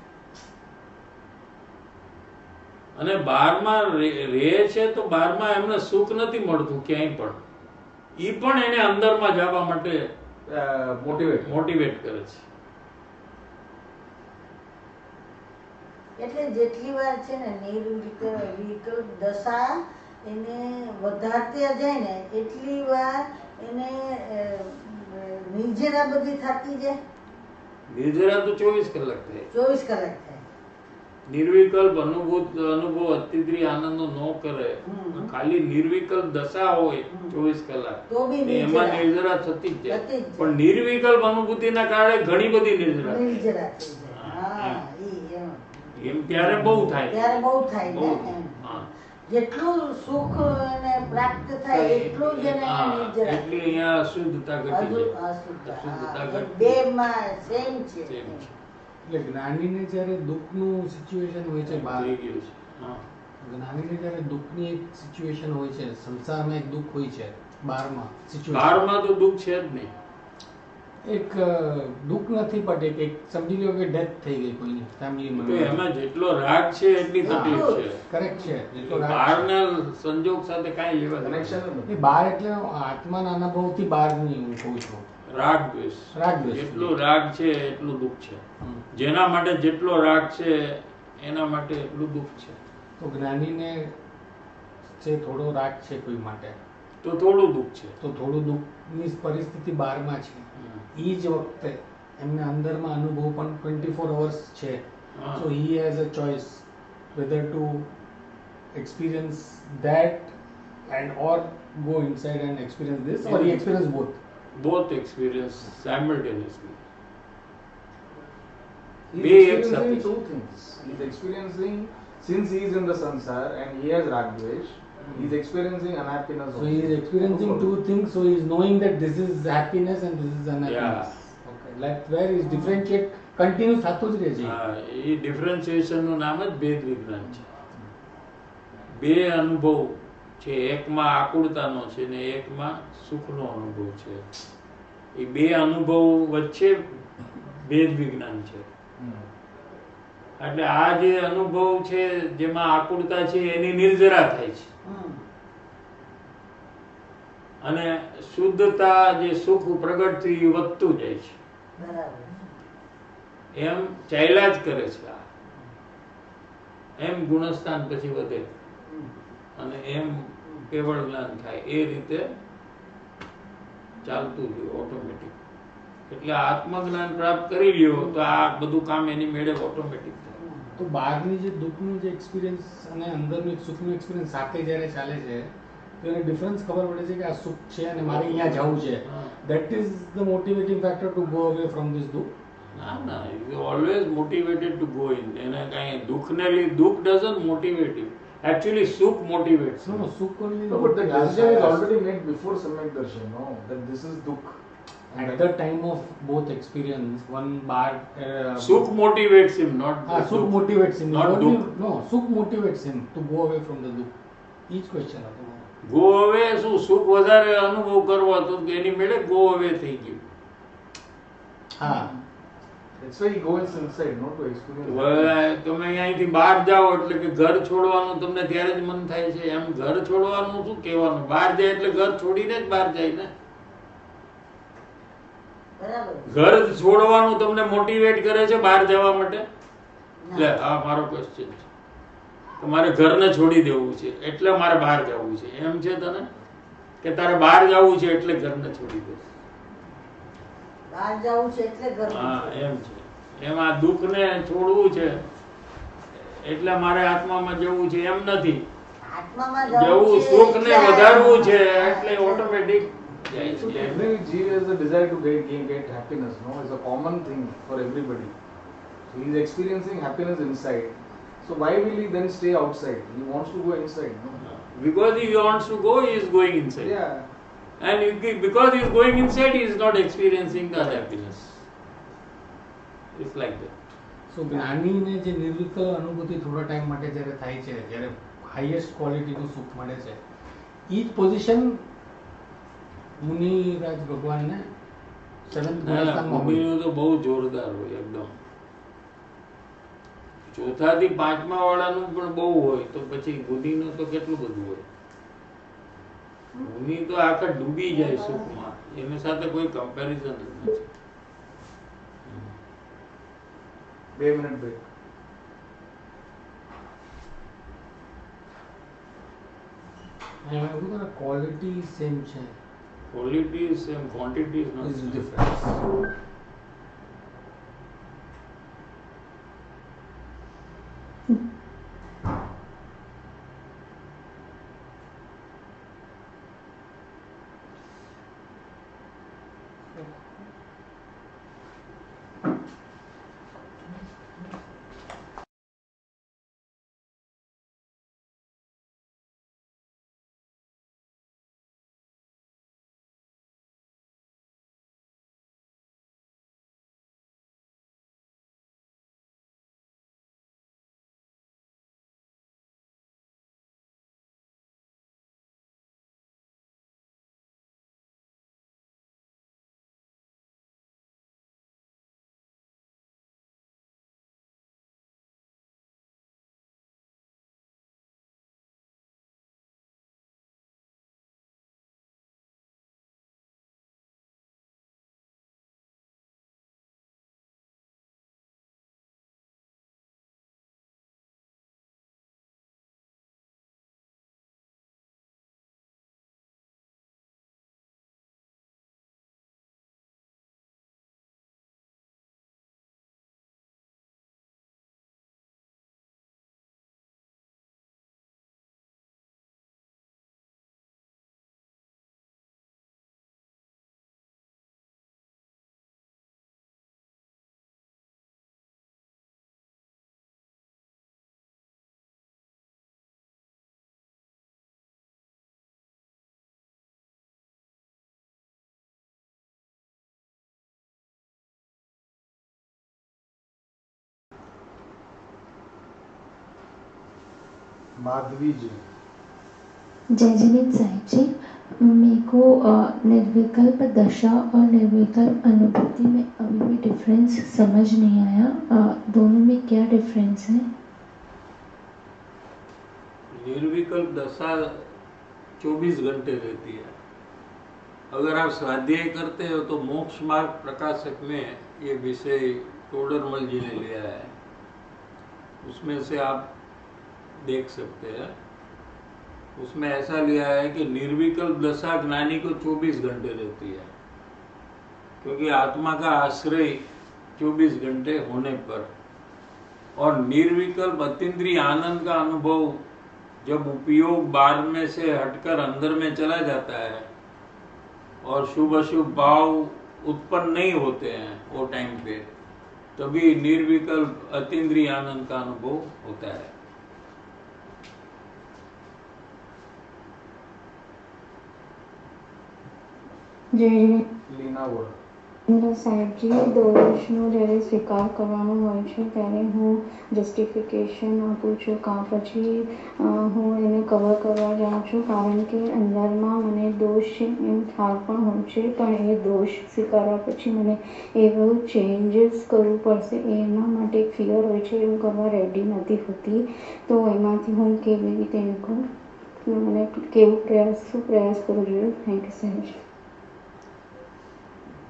અને બહારમાં રહે છે તો બહારમાં એમને સુખ નથી મળતું ક્યાંય પણ. ઈ પણ એને અંદરમાં જવા માટે મોટિવેટ મોટિવેટ કરે છે. એટલે જેટલી વાર છે ને નિર્વિકલ્પ દશા એને વધારતા જાય ને એટલી વાર એને નિર્જરા બધી થતી જાય. નિર્જરા તો 24 કલાક થાય. 24 કલાક થાય. નિર્વિકલ્પ અનુભવ અતિદ્રિય આનંદનો ન કરે, હમ. ખાલી નિર્વિકલ્પ દશા હોય હમ. 24 કલાક તો બી એમાં નિર્જરા. નિર્જરા થતી જ જાય. થતી જ જાય. પણ નિર્વિકલ્પ અનુભૂતિના કારણે ઘણી બધી નિર્જરા થાય. નિર્જરા થઈ જાય. હા, હા, ઈ એમ. એમ ત્યારે બહુ થાય. ત્યારે બહુ થાય ને બહુ. એમ. હા. જેટલું સુખ એને પ્રાપ્ત થાય એટલું જ એને હા, નિર્જરા એટલી અહીંયા અશુદ્ધતા ઘટી હજુ જાય. અશુદ્ધતા. અશુદ્ધતા હા, ઘટી. બે માં સેમ છે. Same છે. એટલે જ્ઞાનીને જ્યારે દુઃખનું સિચ્યુએશન હોય છે બહાર, થઈ ગયું છે. હા. જ્ઞાનીને જ્યારે દુઃખની એક સિચ્યુએશન હોય છે, સંસારમાં એક દુઃખ હોય છે, બહારમાં સિચ્યુએશન, બહારમાં તો દુઃખ છે જ નહીં. એક દુઃખ નથી પણ એક સમજી લો કે ડેથ થઈ ગઈ કોઈની તો ફેમિલીમાં, એમાં જેટલો રાગ છે એટલી તકલીફ છે. કરેક્ટ છે, જેટલો રાગ છે. બહારના સંજોગ સાથે કાંઈ લેવા દેવા કનેક્શન જ નથી. નથી. એ બહાર એટલે આત્માના અનુભવથી બહારની હું કહું છું. રાગ દ્વેષ. રાગ દ્વેષ. જેટલો રાગ છે એટલું દુઃખ છે. હમ. જેના માટે જેટલો રાગ છે એના માટે એટલું દુઃખ છે. તો જ્ઞાનીને જે થોડો રાગ છે કોઈ માટે, તો થોડું દુઃખ છે. તો થોડું દુઃખની પરિસ્થિતિ બહારમાં છે, એ જ વખતે એમને અંદરમાં અનુભવ પણ 24 hours છે. હા. So he has a choice whether to experience that and or go inside and experience this, or he experience both. Both experience simultaneously. He's બે એક experiencing સાથે. two things. He's experiencing, since he is in the sansar and he has rag dvesh, he's experiencing unhappiness So he is experiencing two things. So he is knowing that this is happiness and this is unhappiness. Okay, like where is differentiate continuous થતું જ રહે છે. હા, એ differentiation નું નામ જ ભેદ વિજ્ઞાન છે. બે અનુભવ છે, એકમાં આકુળતાનો છે ને એકમાં સુખનો અનુભવ છે. એ બે અનુભવ વચ્ચે ભેદ વિજ્ઞાન છે. એટલે આ જે અનુભવ છે જેમાં આકુળતા છે એની નિર્જરા થાય છે, હમ. અને શુદ્ધતા જે સુખ પ્રગટ થયું એ વધતું જાય છે. બરાબર. એમ ચાલ્યા જ કરે છે આ. એમ ગુણસ્થાન પછી વધે હમ. અને એમ કેવળ જ્ઞાન થાય. એ રીતે ચાલતું રહ્યું ઓટોમેટિક. એટલે આત્મજ્ઞાન પ્રાપ્ત કરી લ્યો તો આ બધું કામ એની મેળે ઓટોમેટિક થાય. તો બહારની જે દુઃખનું જે એક્સપિરિયન્સ અને અંદરનું એક સુખનું એક્સપિરિયન્સ સાથે જ્યારે ચાલે છે તો એને ડિફરન્સ ખબર પડે છે કે આ સુખ છે અને મારે અહીંયા જવું છે. હા. That is the motivating factor to go away from this દુઃખ. ના ના, you always motivated to go in. એને કાંઈ દુઃખને લીધે દુઃખ ડઝન્ટ મોટિવેટ યુ. એકચ્યુઅલી સુખ મોટિવેટ્સ. No, no, સુખ only. No, but the decision is already made before Samyak Darshan, no? That this is dukh. At the time of both experience, one bar. સુખ મોટિવેટ્સ હિમ, not સુખ motivates him. Not Only- દુઃખ. No, સુખ motivates him to go away from the દુઃખ. એ જ question હતો મારો. Go અવે શું, સુખ વધારે અનુભવ કરવો હતો તો એની મેળે ગો અવે થઈ ગયું. હા. That's why he goes inside, not to experience. હવે તમે અહીંયાથી બહાર જાઓ એટલે કે ઘર છોડવાનું તમને ત્યારે જ મન થાય છે. એમ ઘર છોડવાનું શું કહેવાનું? બહાર જાય એટલે ઘર છોડીને જ બહાર જાય ને. બરાબર. ઘર છોડવાનું તમને મોટિવેટ કરે છે બહાર જવા માટે? એટલે ના. આ મારો ક્વેશ્ચન છે કે મારે ઘરને છોડી દેવું છે એટલે મારે બહાર જવું છે, એમ છે તને? કે તારે બહાર જવું છે એટલે ઘરને છોડી દે? બહાર જવું છે એટલે ઘર હા, એમ છે. એમ આ દુઃખને છોડવું છે એટલે મારે આત્મામાં જવું છે એમ નથી. આત્મામાં જવું, છે સુખને એટલે વધારવું છે હા, એટલે ઓટોમેટિક જાય So છે. every jiva has a desire to get happiness, no? It's a common thing for everybody. So he is experiencing happiness inside. So why will he then stay outside? He wants to go inside, no? Because he wants to go, he is going inside. Yeah. And because he is going inside, he is not experiencing the happiness. It's like that. સો જ્ઞાનીને જે નિર્વિકલ્પ અનુભૂતિ થોડા time માટે જ્યારે થાય છે, જ્યારે highest ક્વોલિટીનું સુખ મળે છે, એ જ પોઝિશન મુનિરાજ ભગવાનને સેવન્થ ગુણસ્થાનમાં હોય. ભૂમિનું તો બહુ જોરદાર હોય એકદમ. ચોથાથી પાંચમા વાળાનું પણ બહુ હોય તો પછી ગુણીનું તો કેટલું બધું હોય. ગુણી તો આખા ડૂબી જાય સુખમાં, એની સાથે કોઈ કમ્પેરિઝન જ નથી. 2 minute break. અને એમાં એવું કે ક્વોલિટી સેમ છે, quality same, quantity is not is difference. Madhavi ji. जय जीवित साहिब जी, मेरे को निर्विकल्प दशा और निर्विकल्प अनुभूति में अभी भी डिफरेंस समझ नहीं आया। दोनों में क्या डिफरेंस है? निर्विकल्प दशा 24 घंटे रहती है। अगर आप स्वाध्याय करते हो तो मोक्ष मार्ग प्रकाशक में ये विषय तोडरमल जी ने लिया है, उसमें से आप देख सकते हैं। उसमें ऐसा लिया है कि निर्विकल्प दशा ज्ञानी को 24 घंटे रहती है, क्योंकि आत्मा का आश्रय 24 घंटे होने पर, और निर्विकल्प अतीन्द्रिय आनंद का अनुभव जब उपयोग बाहर में से हटकर अंदर में चला जाता है और शुभ अशुभ भाव उत्पन्न नहीं होते हैं वो टाइम पे, तभी निर्विकल्प अतीन्द्रिय आनंद का अनुभव होता है। લીના વોરા। સાહેબજી, દોષનો જ્યારે સ્વીકાર કરવાનો હોય છે ત્યારે હું જસ્ટિફિકેશન આપું છું, કાં પછી હું એને કવર કરવા જાઉં છું, કારણ કે અંદરમાં મને દોષ છે એમ ખ્યાલ પણ હોય છે, પણ એ દોષ સ્વીકારવા પછી મને એવું ચેન્જીસ કરવું પડશે એના માટે એક ફિયર હોય છે, હું કરવા રેડી નથી હોતી। તો એમાંથી હું કેવી રીતે નીકળું, મને કેવું શું પ્રયાસ કરવો જોઈએ? થેન્ક યુ સાહેબ।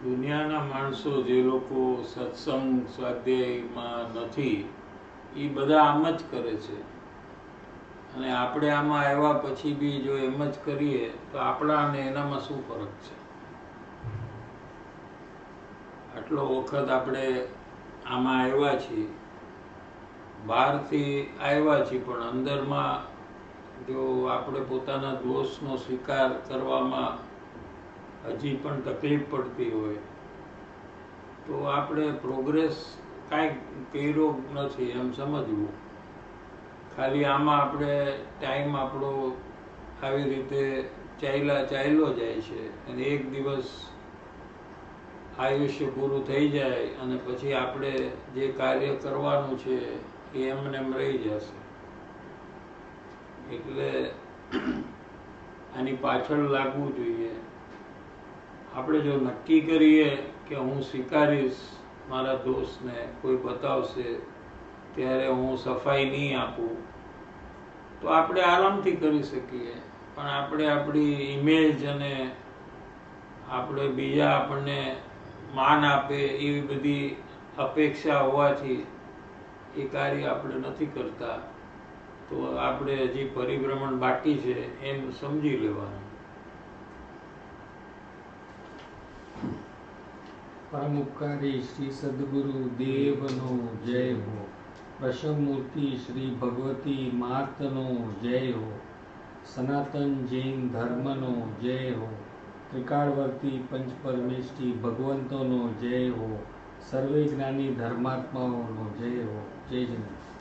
દુનિયાના માણસો જે લોકો સત્સંગ સ્વાધ્યાયમાં નથી એ બધા આમ જ કરે છે, અને આપણે આમાં આવ્યા પછી બી જો એમ જ કરીએ તો આપણા અને એનામાં શું ફરક છે? આટલો વખત આપણે આમાં આવ્યા છીએ, બહારથી આવ્યા છીએ, પણ અંદરમાં જો આપણે પોતાના દોષનો સ્વીકાર કરવામાં હજી પણ તકલીફ પડતી હોય તો આપણે પ્રોગ્રેસ કાંઈ કર્યો નથી એમ સમજવું। ખાલી આમાં આપણે ટાઈમ આપણો આવી રીતે ચાલ્યો જાય છે, અને એક દિવસ આયુષ્ય પૂરું થઈ જાય અને પછી આપણે જે કાર્ય કરવાનું છે એ એમને એમ રહી જશે। એટલે આની પાછળ લાગવું જોઈએ। આપણે જો નક્કી કરીએ કે હું સ્વીકારીશ મારા દોષને, કોઈ બતાવશે ત્યારે હું સફાઈ નહીં આપું, તો આપણે આરામથી કરી શકીએ। પણ આપણે આપણી ઇમેજ અને આપણે બીજા આપણને માન આપે એવી બધી અપેક્ષા હોવાથી એ કાર્ય આપણે નથી કરતા। તો આપણે હજી પરિભ્રમણ બાકી છે એમ સમજી લેવાનું। परम उपकारी श्री सद्गुरु देवनो जय हो। प्रसन्न मूर्ति श्री भगवती मातनो जय हो। सनातन जैन धर्मनो जय हो। त्रिकालवर्ती पंच परमेष्ठी भगवंतोनो जय हो। सर्वे ज्ञानी धर्मात्माओनो जय हो। जय जगन्नाथ।